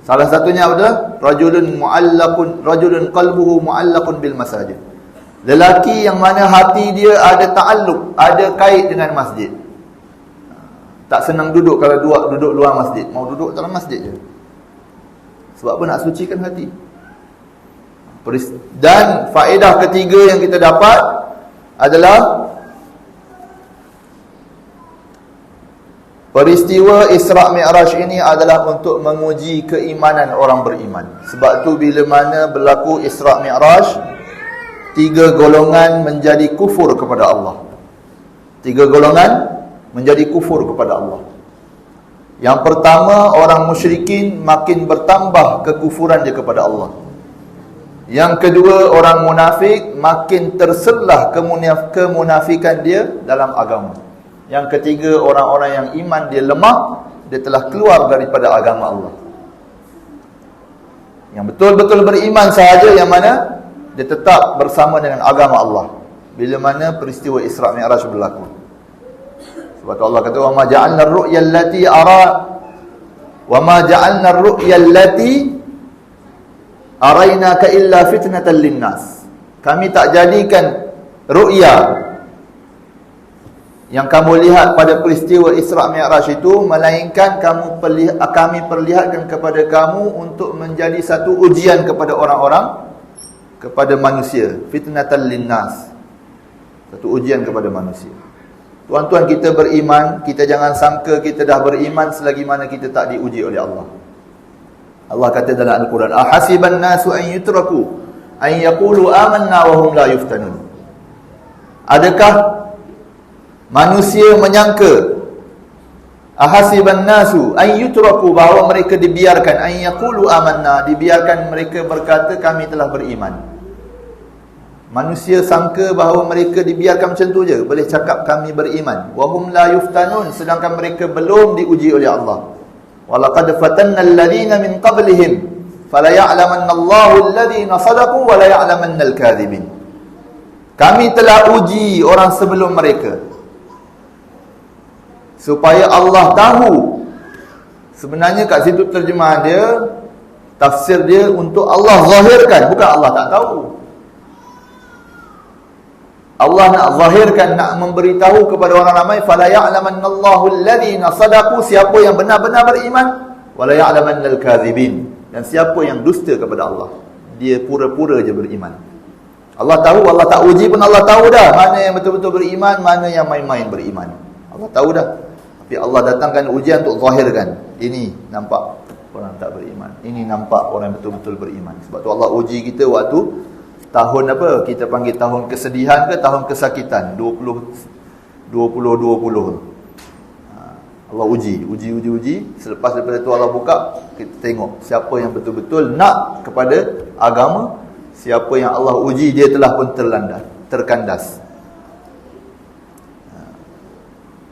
Salah satunya adalah rajulun qalbuhu mu'allaqun bil masajid. Lelaki yang mana hati dia ada ta'alluq, ada kait dengan masjid. Tak senang duduk kalau duduk luar masjid, mau duduk dalam masjid je. Sebab apa? Nak sucikan hati. Dan faedah ketiga yang kita dapat adalah peristiwa Isra' Mi'raj ini adalah untuk menguji keimanan orang beriman. Sebab tu bila mana berlaku Isra' Mi'raj, 3 golongan menjadi kufur kepada Allah. 3 golongan menjadi kufur kepada Allah. Yang pertama, orang musyrikin makin bertambah kekufuran dia kepada Allah. Yang kedua, orang munafik makin terselah kemunafikan dia dalam agama. Yang ketiga, orang-orang yang iman dia lemah, dia telah keluar daripada agama Allah. Yang betul-betul beriman sahaja yang mana dia tetap bersama dengan agama Allah bila mana peristiwa Isra' Mi'raj berlaku. Sebab Allah kata, "Wa ma ja'alna ar-ru'ya allati arainaka illa fitnatan linnas." Kami tak jadikan ru'ya yang kamu lihat pada peristiwa Isra' Mi'raj itu melainkan kami perlihatkan kepada kamu untuk menjadi satu ujian kepada orang-orang, kepada manusia. Fitnatan linnas, satu ujian kepada manusia. Tuan-tuan, kita beriman, kita jangan sangka kita dah beriman selagi mana kita tak diuji oleh Allah. Allah kata dalam Al-Quran, "Ahasiban nasu an yutraku an yaqulu amanna wa hum la yuftanun." Adakah manusia menyangka, ahasiban nasu an yutraku, bahawa mereka dibiarkan, an yaqulu amanna, dibiarkan mereka berkata kami telah beriman. Manusia sangka bahawa mereka dibiarkan macam tu je, boleh cakap kami beriman. Wa hum la yuftanun, sedangkan mereka belum diuji oleh Allah. Walaqad fatanna alladhina min qablihim fala ya'lamanna Allahu alladhina sadaqu wa la ya'lamanna al-kadhibin. Kami telah uji orang sebelum mereka supaya Allah tahu. Sebenarnya kat situ terjemahan dia, tafsir dia untuk Allah zahirkan, bukan Allah tak tahu. Allah nak zahirkan, nak memberitahu kepada orang ramai, fala ya'lamannallahu alladhina sadaqu, siapa yang benar-benar beriman, wala ya'lamannal kadzibin, dan siapa yang dusta kepada Allah, dia pura-pura je beriman. Allah tahu, Allah tak uji pun Allah tahu dah mana yang betul-betul beriman, mana yang main-main beriman. Allah tahu dah. Tapi Allah datangkan ujian untuk zahirkan. Ini nampak orang tak beriman, ini nampak orang yang betul-betul beriman. Sebab tu Allah uji kita waktu tahun apa? Kita panggil tahun kesedihan ke tahun kesakitan? 20. Allah uji. Selepas daripada tu Allah buka, kita tengok siapa yang betul-betul nak kepada agama, siapa yang Allah uji dia telah pun terkandas.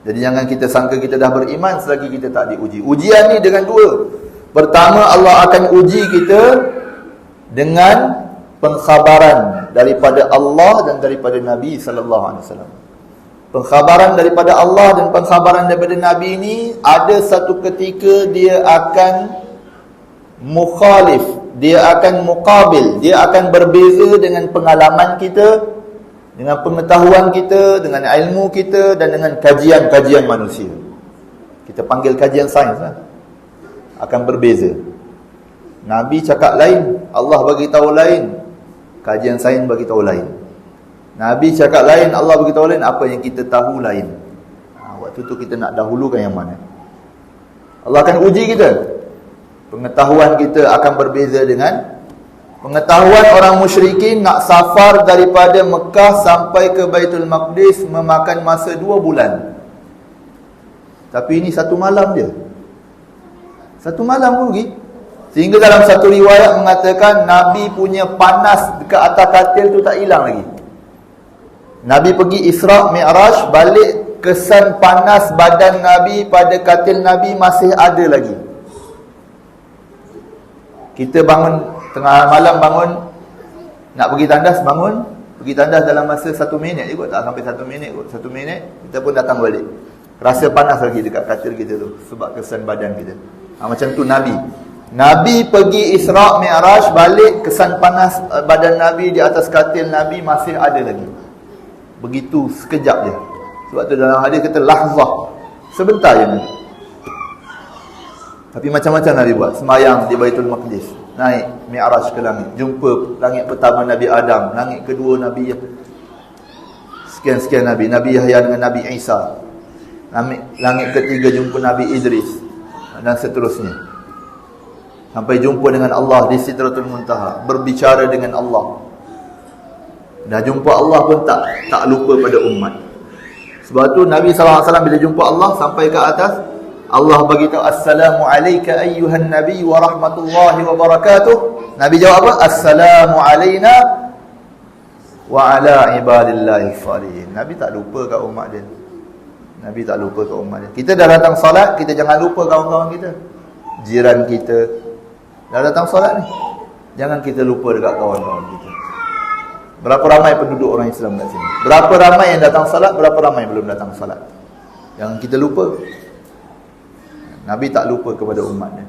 Jadi jangan kita sangka kita dah beriman selagi kita tak diuji. Ujian ni dengan dua. Pertama, Allah akan uji kita dengan pengkhabaran daripada Allah dan daripada Nabi sallallahu alaihi wasallam. Pengkhabaran daripada Allah dan pengkhabaran daripada Nabi ini ada satu ketika dia akan mukhalif, dia akan muqabil, dia akan berbeza dengan pengalaman kita, dengan pengetahuan kita, dengan ilmu kita dan dengan kajian-kajian manusia. Kita panggil kajian sains lah. Akan berbeza. Nabi cakap lain, Allah bagi tahu lain, kajian sains bagi tahu lain. Nabi cakap lain, Allah bagi tahu lain, apa yang kita tahu lain. Waktu tu kita nak dahulukan yang mana? Allah akan uji kita. Pengetahuan kita akan berbeza dengan pengetahuan orang musyrikin. Nak safar daripada Mekah sampai ke Baitul Maqdis memakan masa 2 bulan. Tapi ini 1 malam je. 1 malam pun pergi. Sehingga dalam satu riwayat mengatakan Nabi punya panas dekat atas katil tu tak hilang lagi. Nabi pergi Isra' Mi'raj, balik, kesan panas badan Nabi pada katil Nabi masih ada lagi. Kita bangun tengah malam, bangun nak pergi tandas, bangun pergi tandas dalam masa 1 minit je kot, tak sampai 1 minit kot. 1 minit kita pun datang balik. Rasa panas lagi dekat katil kita tu sebab kesan badan kita. Macam tu Nabi pergi Isra' Mi'raj, balik, kesan panas badan Nabi di atas katil Nabi masih ada lagi. Begitu sekejap je. Sebab tu dalam hadis kata lahzah, sebentar je ni. Tapi macam-macam Nabi buat. Semayang di Baitul Maqdis, naik Mi'raj ke langit, jumpa langit pertama Nabi Adam, langit kedua Nabi sekian-sekian Nabi Yahya dengan Nabi Isa, langit ketiga jumpa Nabi Idris, dan seterusnya, sampai jumpa dengan Allah di Sidratul Muntaha, berbicara dengan Allah. Dah jumpa Allah pun tak lupa pada umat. Sebab tu Nabi SAW bila jumpa Allah, sampai ke atas, Allah bagi tahu, Assalamu alayka ayyuhan nabi wa rahmatullahi wa barakatuh. Nabi jawab apa? Assalamu alayna wa ala ibadillahi salihin. Nabi tak lupa kat umat dia. Nabi tak lupa kat umat dia. Kita dah datang solat, kita jangan lupa kawan-kawan kita, jiran kita. Dah datang solat ni, jangan kita lupa dekat kawan-kawan kita. Berapa ramai penduduk orang Islam kat sini? Berapa ramai yang datang salat, berapa ramai belum datang salat? Jangan kita lupa. Nabi tak lupa kepada umatnya.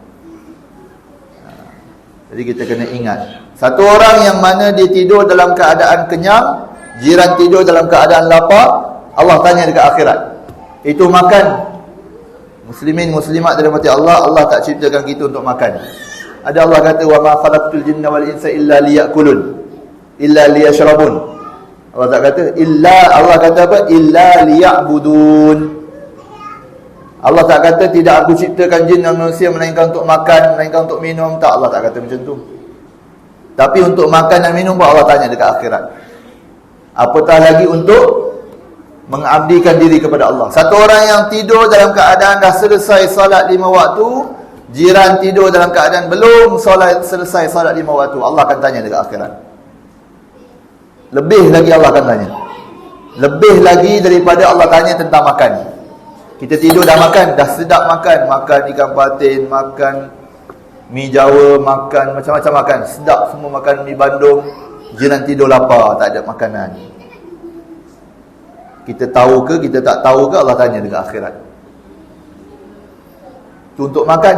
Jadi kita kena ingat, satu orang yang mana dia tidur dalam keadaan kenyang, jiran tidur dalam keadaan lapar, Allah tanya dekat akhirat. Itu makan. Muslimin muslimat dirahmati Allah, Allah tak ciptakan kita untuk makan. Ada Allah kata, wa ma khalaqtul jinna wal insa illa liya'kulun illa liyashrabun. Allah tak kata illa, Allah kata apa? Illa liya'budun. Allah tak kata tidak aku ciptakan jin dan manusia melainkan untuk makan, melainkan untuk minum. Tak, Allah tak kata macam tu. Tapi untuk makan dan minum pun Allah tanya dekat akhirat. Apatah lagi untuk mengabdikan diri kepada Allah. Satu orang yang tidur dalam keadaan dah selesai salat 5 waktu, jiran tidur dalam keadaan belum selesai salat 5 waktu, Allah akan tanya dekat akhirat. Lebih lagi Allah akan tanya. Lebih lagi daripada Allah tanya tentang makan. Kita tidur dah makan, dah sedap makan. Makan ikan patin, makan mi Jawa, makan macam-macam makan. Sedap semua, makan mi Bandung. Jiran tidur lapar, tak ada makanan. Kita tahu ke, kita tak tahu ke, Allah tanya dekat akhirat. Itu untuk makan.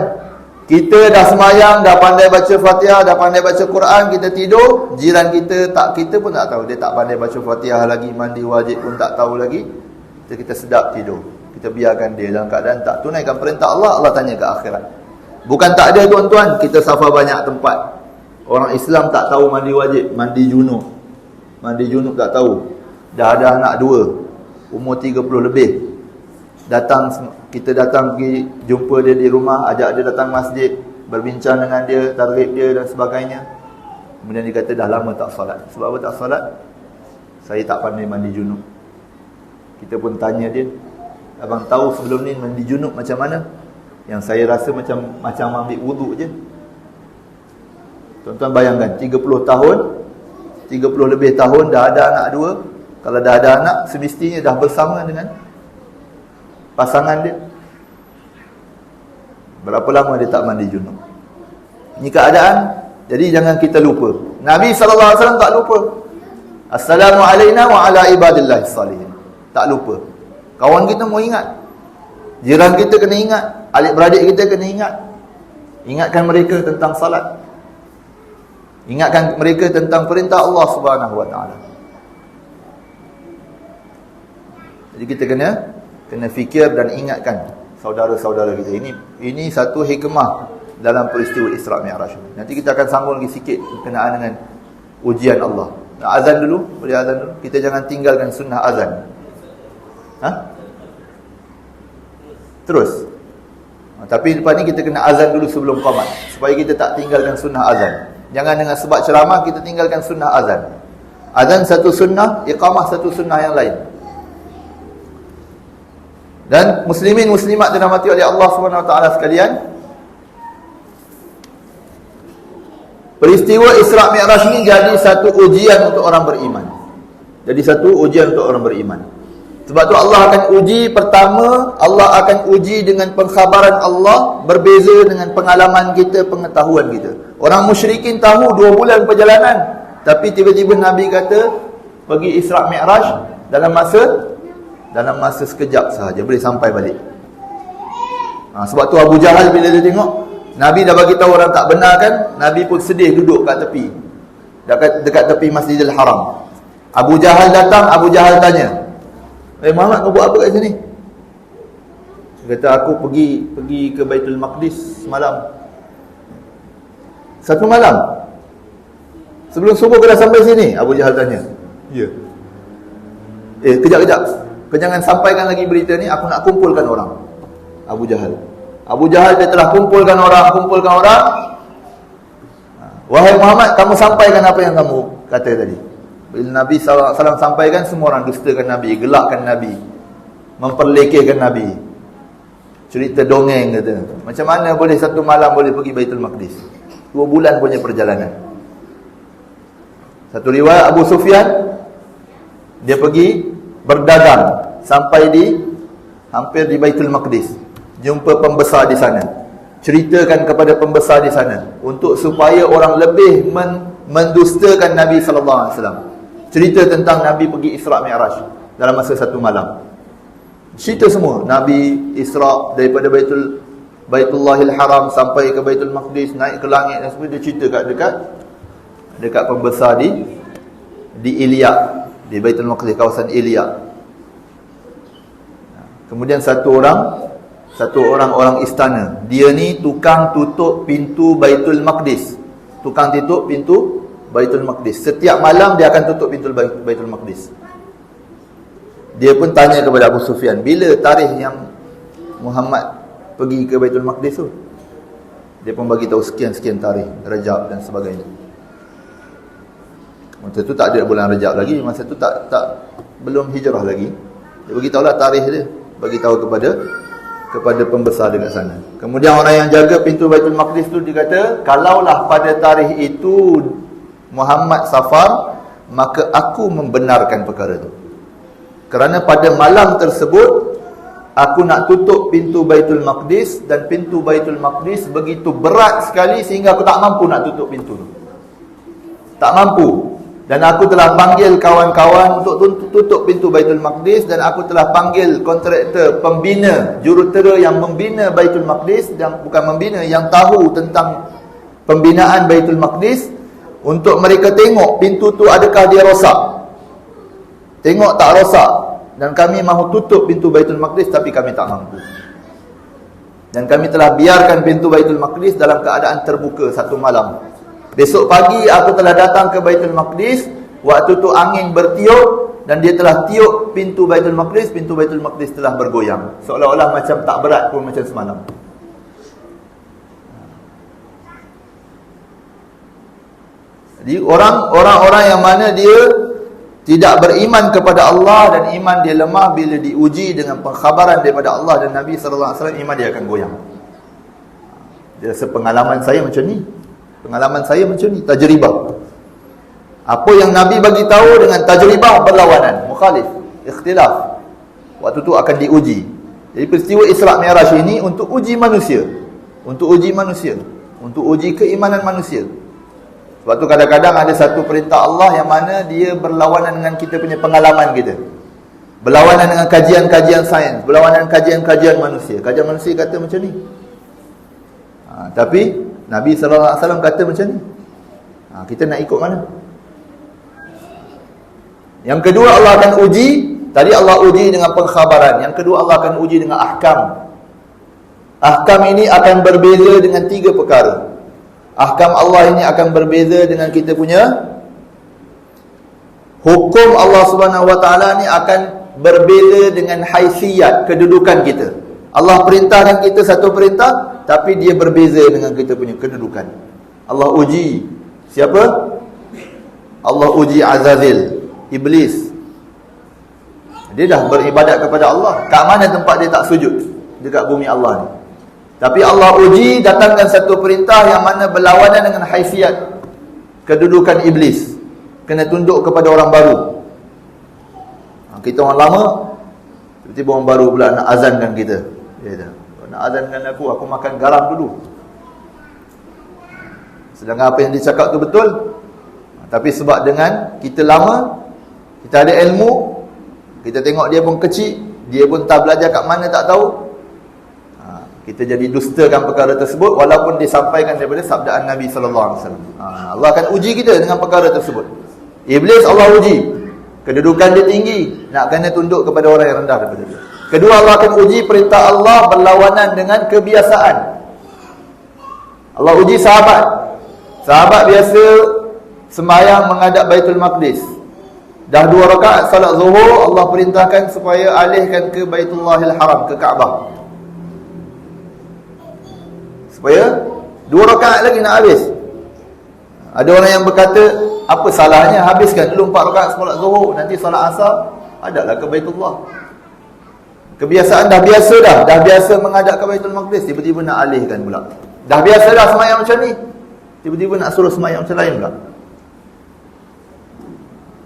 Kita dah semayang, dah pandai baca Fatihah, dah pandai baca Quran, kita tidur, jiran kita pun tak tahu. Dia tak pandai baca Fatihah lagi, mandi wajib pun tak tahu lagi. Kita sedap tidur. Kita biarkan dia dalam keadaan tak tunaikan perintah Allah. Allah tanya ke akhirat. Bukan tak ada tuan-tuan, kita safar banyak tempat. Orang Islam tak tahu mandi wajib, mandi junub. Mandi junub tak tahu. Dah ada anak 2, umur 30 lebih. Kita datang pergi jumpa dia di rumah, ajak dia datang masjid, berbincang dengan dia, targhib dia dan sebagainya. Kemudian dia kata dah lama tak solat. Sebab apa tak solat? Saya tak pandai mandi junub. Kita pun tanya dia, abang tahu sebelum ni mandi junub macam mana? Yang saya rasa macam ambil wuduk je. Tuan-tuan bayangkan, 30 tahun, 30 lebih tahun, dah ada anak 2. Kalau dah ada anak, semestinya dah bersama dengan pasangan dia. Berapa lama dia tak mandi junub? Ini keadaan. Jadi jangan kita lupa. Nabi SAW tak lupa. Assalamualaikum wa ala ibadillahi salihin. Tak lupa. Kawan kita mau ingat, jiran kita kena ingat, adik-beradik kita kena ingat. Ingatkan mereka tentang salat. Ingatkan mereka tentang perintah Allah Subhanahu wa taala. Jadi kita kena fikir dan ingatkan saudara-saudara kita. Ini satu hikmah dalam peristiwa Isra Mi'raj. Nanti kita akan sambung lagi sikit berkenaan dengan ujian Allah. Azan dulu, boleh azan dulu. Kita jangan tinggalkan sunnah azan. Terus. Tapi lepas ni kita kena azan dulu sebelum qamat, supaya kita tak tinggalkan sunnah azan. Jangan dengan sebab ceramah kita tinggalkan sunnah azan. Azan satu sunnah, iqamah satu sunnah yang lain. Dan muslimin muslimat dirahmati oleh Allah Subhanahu wa taala sekalian, peristiwa Isra Mi'raj ini jadi satu ujian untuk orang beriman. Jadi satu ujian untuk orang beriman. Sebab tu Allah akan uji, pertama Allah akan uji dengan pengkhabaran Allah, berbeza dengan pengalaman kita, pengetahuan kita. Orang musyrikin tahu 2 bulan perjalanan, tapi tiba-tiba Nabi kata pergi Isra Mi'raj dalam masa sekejap sahaja boleh sampai balik. Sebab tu Abu Jahal bila dia tengok Nabi dah bagi tahu orang tak benar kan, Nabi pun sedih duduk kat tepi, dekat tepi Masjidil Haram. Abu Jahal datang, Abu Jahal tanya, Muhammad kau buat apa kat sini? Dia kata aku pergi ke Baitul Maqdis semalam. Satu malam. Sebelum subuh kau dah sampai sini? Abu Jahal tanya. Ya. Kejap. Kau jangan sampaikan lagi berita ni, aku nak kumpulkan orang. Abu Jahal dia telah kumpulkan orang. Wahai Muhammad, kamu sampaikan apa yang kamu kata tadi. Bila Nabi SAW sampaikan, semua orang dustakan Nabi, gelakkan Nabi, memperlekehkan Nabi. Cerita dongeng kata. Macam mana boleh satu malam boleh pergi Baitul Maqdis? 2 bulan punya perjalanan. Satu riwayat Abu Sufyan, dia pergi berdagang sampai hampir di Baitul Maqdis. Jumpa pembesar di sana. Ceritakan kepada pembesar di sana untuk supaya orang lebih mendustakan Nabi sallallahu alaihi wasallam. Cerita tentang Nabi pergi Isra Mi'raj dalam masa 1 malam. Cerita semua Nabi Isra daripada Baitullahil Haram sampai ke Baitul Maqdis, naik ke langit dan semua. Dia cerita dekat pembesar di Ilya, di Baitul Maqdis, kawasan Ilya. Kemudian satu orang istana. Dia ni tukang tutup pintu Baitul Maqdis. Tukang tutup pintu Baitul Maqdis. Setiap malam dia akan tutup pintu Baitul Maqdis. Dia pun tanya kepada Abu Sufyan, bila tarikh yang Muhammad pergi ke Baitul Maqdis tu? Dia pun bagi tahu sekian-sekian tarikh, Rajab dan sebagainya. Masa tu tak ada bulan Rajab lagi, masa tu tak belum hijrah lagi. Dia bagi tahulah tarikh dia, bagi tahu kepada pembesar dekat sana. Kemudian orang yang jaga pintu Baitul Maqdis tu dia kata, kalaulah pada tarikh itu Muhammad safar, maka aku membenarkan perkara itu. Kerana pada malam tersebut aku nak tutup pintu Baitul Maqdis, dan pintu Baitul Maqdis begitu berat sekali sehingga aku tak mampu nak tutup pintu tu. Tak mampu. Dan aku telah panggil kawan-kawan untuk tutup pintu Baitul Maqdis, dan aku telah panggil kontraktor, pembina, jurutera yang membina Baitul Maqdis, dan bukan membina, yang tahu tentang pembinaan Baitul Maqdis, untuk mereka tengok pintu tu adakah dia rosak. Tengok tak rosak, dan kami mahu tutup pintu Baitul Maqdis, tapi kami tak mampu. Dan kami telah biarkan pintu Baitul Maqdis dalam keadaan terbuka satu malam. Besok pagi aku telah datang ke Baitul Maqdis, waktu tu angin bertiup, dan dia telah tiup pintu Baitul Maqdis, pintu Baitul Maqdis telah bergoyang, seolah-olah macam tak berat pun macam semalam. Jadi orang-orang yang mana dia tidak beriman kepada Allah, dan iman dia lemah, bila diuji dengan pengkhabaran daripada Allah dan Nabi SAW, iman dia akan goyang. Dia rasa pengalaman saya macam ni, pengalaman saya macam ni, tajribah. Apa yang Nabi bagi tahu dengan tajribah berlawanan, mukhalif, ikhtilaf. Waktu tu akan diuji. Jadi peristiwa Isra' Mi'raj ini untuk uji manusia, untuk uji manusia, untuk uji keimanan manusia. Sebab tu kadang-kadang ada satu perintah Allah yang mana dia berlawanan dengan kita punya pengalaman kita, berlawanan dengan kajian-kajian sains, berlawanan dengan kajian-kajian manusia. Kajian manusia kata macam ni, tapi Nabi SAW kata macam ni. Kita nak ikut mana? Yang kedua, Allah akan uji. Tadi Allah uji dengan pengkhabaran. Yang kedua, Allah akan uji dengan ahkam. Ahkam ini akan berbeza dengan 3 perkara. Ahkam Allah ini akan berbeza dengan kita punya hukum. Allah Subhanahu Wa Taala ni akan berbeza dengan haisiyat, kedudukan kita. Allah perintahkan kita satu perintah, tapi dia berbeza dengan kita punya kedudukan. Allah uji siapa? Allah uji Azazil, iblis. Dia dah beribadat kepada Allah. Kat mana tempat dia tak sujud? Dekat bumi Allah ni. Tapi Allah uji, datangkan satu perintah yang mana berlawanan dengan haisiat, kedudukan iblis. Kena tunduk kepada orang baru. Kita orang lama, tiba-tiba orang baru pula nak azankan kita. Dia nak azankan aku makan garam dulu. Sedangkan apa yang dia cakap tu betul. Tapi sebab dengan kita lama, kita ada ilmu, kita tengok dia pun kecil, dia pun tak belajar kat mana tak tahu, kita jadi dustakan perkara tersebut, walaupun disampaikan daripada sabdaan Nabi SAW. Allah akan uji kita dengan perkara tersebut. Iblis Allah uji, kedudukan dia tinggi, nak kena tunduk kepada orang yang rendah daripada dia. Kedua, Allah akan uji perintah Allah berlawanan dengan kebiasaan. Allah uji sahabat. Sahabat biasa sembahyang menghadap Baitul Maqdis. Dah 2 rakaat salat zuhur, Allah perintahkan supaya alihkan ke Baitullahil Haram, ke Kaabah. Supaya 2 rakaat lagi nak habis. Ada orang yang berkata, apa salahnya habiskan dulu 4 rakaat solat zuhur, nanti solat asar adalah ke Baitullah. Kebiasaan dah biasa menghadap ke Baitul Maqdis, tiba-tiba nak alihkan pula. Dah biasa dah sembahyang macam ni, tiba-tiba nak suruh sembahyang macam lain pula.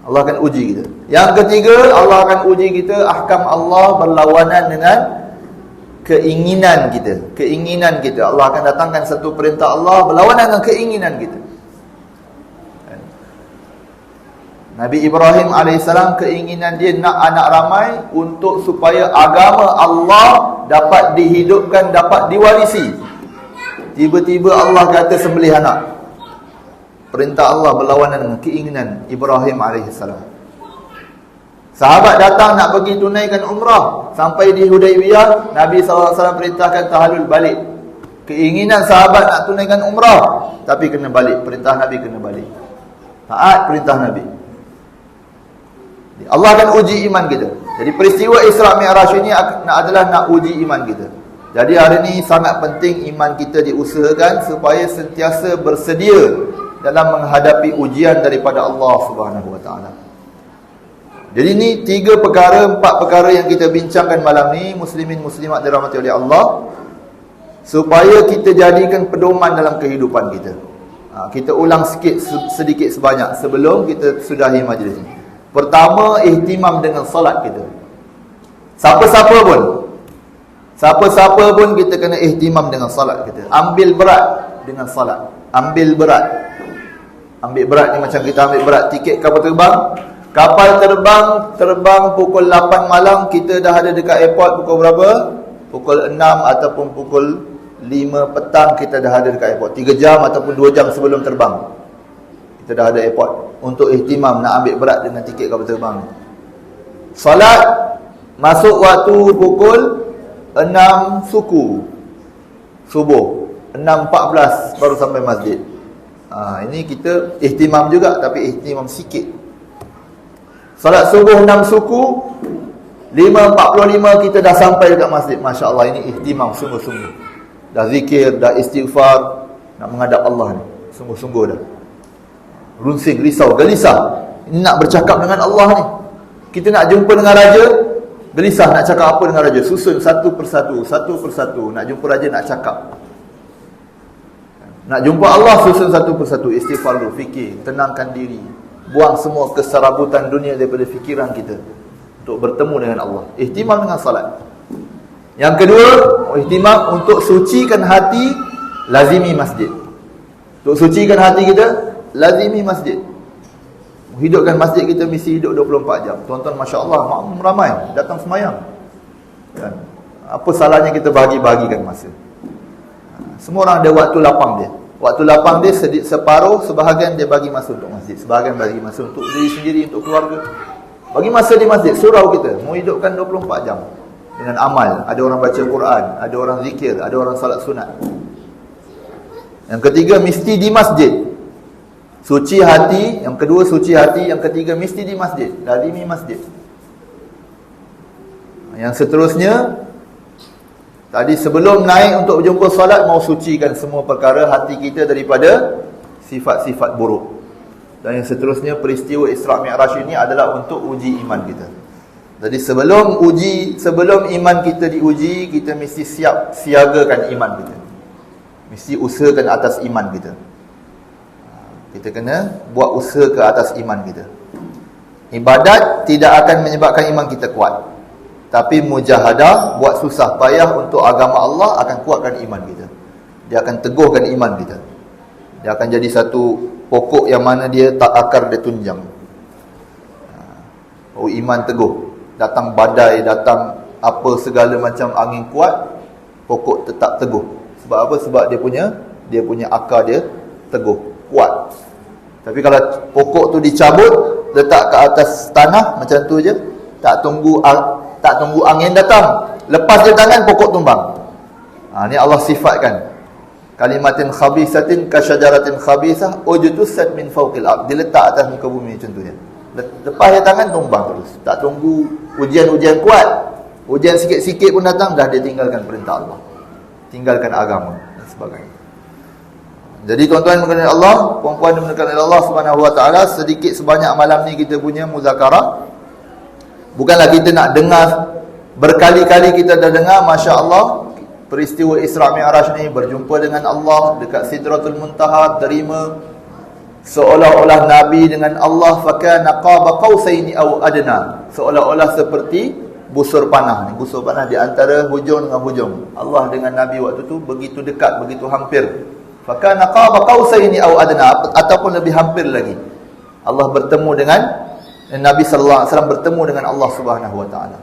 Allah akan uji kita. Yang ketiga, Allah akan uji kita, ahkam Allah berlawanan dengan keinginan kita. Keinginan kita. Allah akan datangkan satu perintah Allah berlawanan dengan keinginan kita. Nabi Ibrahim AS, keinginan dia nak anak ramai untuk supaya agama Allah dapat dihidupkan, dapat diwarisi. Tiba-tiba Allah kata sembelih anak. Perintah Allah berlawanan dengan keinginan Ibrahim AS. Sahabat datang nak pergi tunaikan umrah, sampai di Hudaybiyah, Nabi SAW perintahkan tahallul balik. Keinginan sahabat nak tunaikan umrah, tapi kena balik. Perintah Nabi kena balik. Taat perintah Nabi. Allah akan uji iman kita. Jadi peristiwa Isra' Mi'raj ini adalah nak uji iman kita. Jadi hari ini sangat penting iman kita diusahakan supaya sentiasa bersedia dalam menghadapi ujian daripada Allah Subhanahu Wa Taala. Jadi ini 4 perkara yang kita bincangkan malam ni, muslimin muslimat dirahmati oleh Allah, supaya kita jadikan pedoman dalam kehidupan kita. Kita ulang sedikit sebanyak sebelum kita sudahi majlis ini. Pertama, ihtimam dengan solat kita. Siapa-siapa pun kita kena ihtimam dengan solat kita. Ambil berat dengan solat. Ambil berat. Ambil berat ni macam kita ambil berat tiket kapal terbang. Kapal terbang pukul 8 malam, kita dah ada dekat airport pukul berapa? Pukul 6 ataupun pukul 5 petang kita dah ada dekat airport. 3 jam ataupun 2 jam sebelum terbang kita dah ada airport untuk ihtimam nak ambil berat dengan tiket kapal terbang. Solat masuk waktu pukul 6 suku subuh, 6.14 baru sampai masjid. Ini kita ihtimam juga, tapi ihtimam sikit. Salat subuh 6 suku, 5.45 kita dah sampai dekat masjid. Masya Allah, ini ihtimam sungguh-sungguh. Dah zikir, dah istighfar, nak menghadap Allah ni, sungguh-sungguh dah. Runsing, risau, gelisah. Ini nak bercakap dengan Allah ni. Kita nak jumpa dengan raja, gelisah nak cakap apa dengan raja. Susun satu persatu. Nak jumpa raja, nak cakap. Nak jumpa Allah, susun satu persatu. Istighfar dulu, fikir, tenangkan diri. Buang semua keserabutan dunia daripada fikiran kita untuk bertemu dengan Allah. Ihtimam dengan salat. Yang kedua, ihtimam untuk sucikan hati, lazimi masjid. Untuk sucikan hati kita, lazimi masjid. Hidupkan masjid kita mesti hidup 24 jam. Tuan-tuan, Masya Allah, makmum ramai datang semayang kan? Apa salahnya kita bahagikan masa? Semua orang ada waktu lapang dia. Waktu lapang dia separuh, sebahagian dia bagi masa untuk masjid, sebahagian bagi masa untuk diri sendiri, untuk keluarga. Bagi masa di masjid. Surau kita mau hidupkan 24 jam dengan amal. Ada orang baca Quran, ada orang zikir, ada orang salat sunat. Yang ketiga, mesti di masjid. Suci hati. Yang kedua, suci hati. Yang ketiga, mesti di masjid. Lazimi masjid. Yang seterusnya, tadi sebelum naik untuk berjumpa solat, mau sucikan semua perkara hati kita daripada sifat-sifat buruk. Dan yang seterusnya, peristiwa Isra' Mi'raj ini adalah untuk uji iman kita. Jadi sebelum iman kita diuji, kita mesti siap siagakan iman kita. Mesti usahakan atas iman kita. Kita kena buat usaha ke atas iman kita. Ibadat tidak akan menyebabkan iman kita kuat, tapi mujahadah, buat susah payah untuk agama Allah akan kuatkan iman kita. Dia akan teguhkan iman kita. Dia akan jadi satu pokok yang mana dia tak akar dia tunjang. Iman teguh. Datang badai, datang apa segala macam angin kuat, pokok tetap teguh. Sebab apa? Sebab dia punya akar dia teguh, kuat. Tapi kalau pokok tu dicabut, letak ke atas tanah macam tu je, tak tunggu angin datang, lepas je tangan, pokok tumbang. Ni Allah sifatkan. Kalimatin khabisatin kasyajaratin khabisah ujtusat min fawqil ard. Diletak atas muka bumi macam tu je. Lepas je tangan, tumbang terus. Tak tunggu ujian-ujian kuat. Ujian sikit-sikit pun datang, dah dia tinggalkan perintah Allah, tinggalkan agama dan sebagainya. Jadi tuan-tuan mengenai Allah, puan-puan mengenai Allah Subhanahu wa taala, sedikit sebanyak malam ni kita punya muzakarah. Bukanlah kita nak dengar, berkali-kali kita dah dengar, Masya Allah, peristiwa Isra' Mi'raj ni, berjumpa dengan Allah dekat Sidratul Muntaha, terima seolah-olah Nabi dengan Allah, fakana qaba qausaini aw adna, seolah-olah seperti busur panah. Busur panah di antara hujung dengan hujung. Allah dengan Nabi waktu tu begitu dekat, begitu hampir. Fakana qaba qausaini aw adna, ataupun lebih hampir lagi. Allah bertemu dengan Nabi sallallahu alaihi wasallam, bertemu dengan Allah Subhanahu wa taala.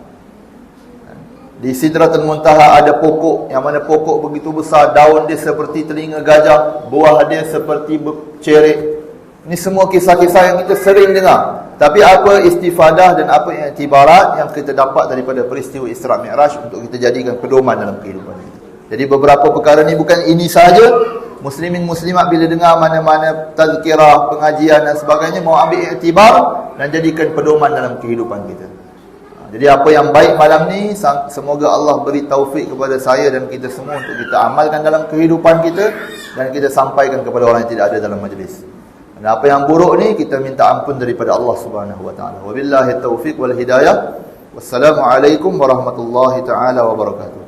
Di Sidratul Muntaha ada pokok, yang mana pokok begitu besar, daun dia seperti telinga gajah, buah dia seperti cerik. Ini semua kisah-kisah yang kita sering dengar. Tapi apa istifadah dan apa iktibarat yang kita dapat daripada peristiwa Isra' Mi'raj untuk kita jadikan pedoman dalam kehidupan kita. Jadi beberapa perkara ni bukan ini sahaja. Muslimin muslimat bila dengar mana-mana tazkirah, pengajian dan sebagainya, mau ambil iktibar dan jadikan pedoman dalam kehidupan kita. Jadi apa yang baik malam ni, semoga Allah beri taufik kepada saya dan kita semua untuk kita amalkan dalam kehidupan kita dan kita sampaikan kepada orang yang tidak ada dalam majlis. Dan apa yang buruk ni, kita minta ampun daripada Allah Subhanahu wa taala. Wabillahi taufiq wal hidayah. Wassalamualaikum warahmatullahi taala wabarakatuh.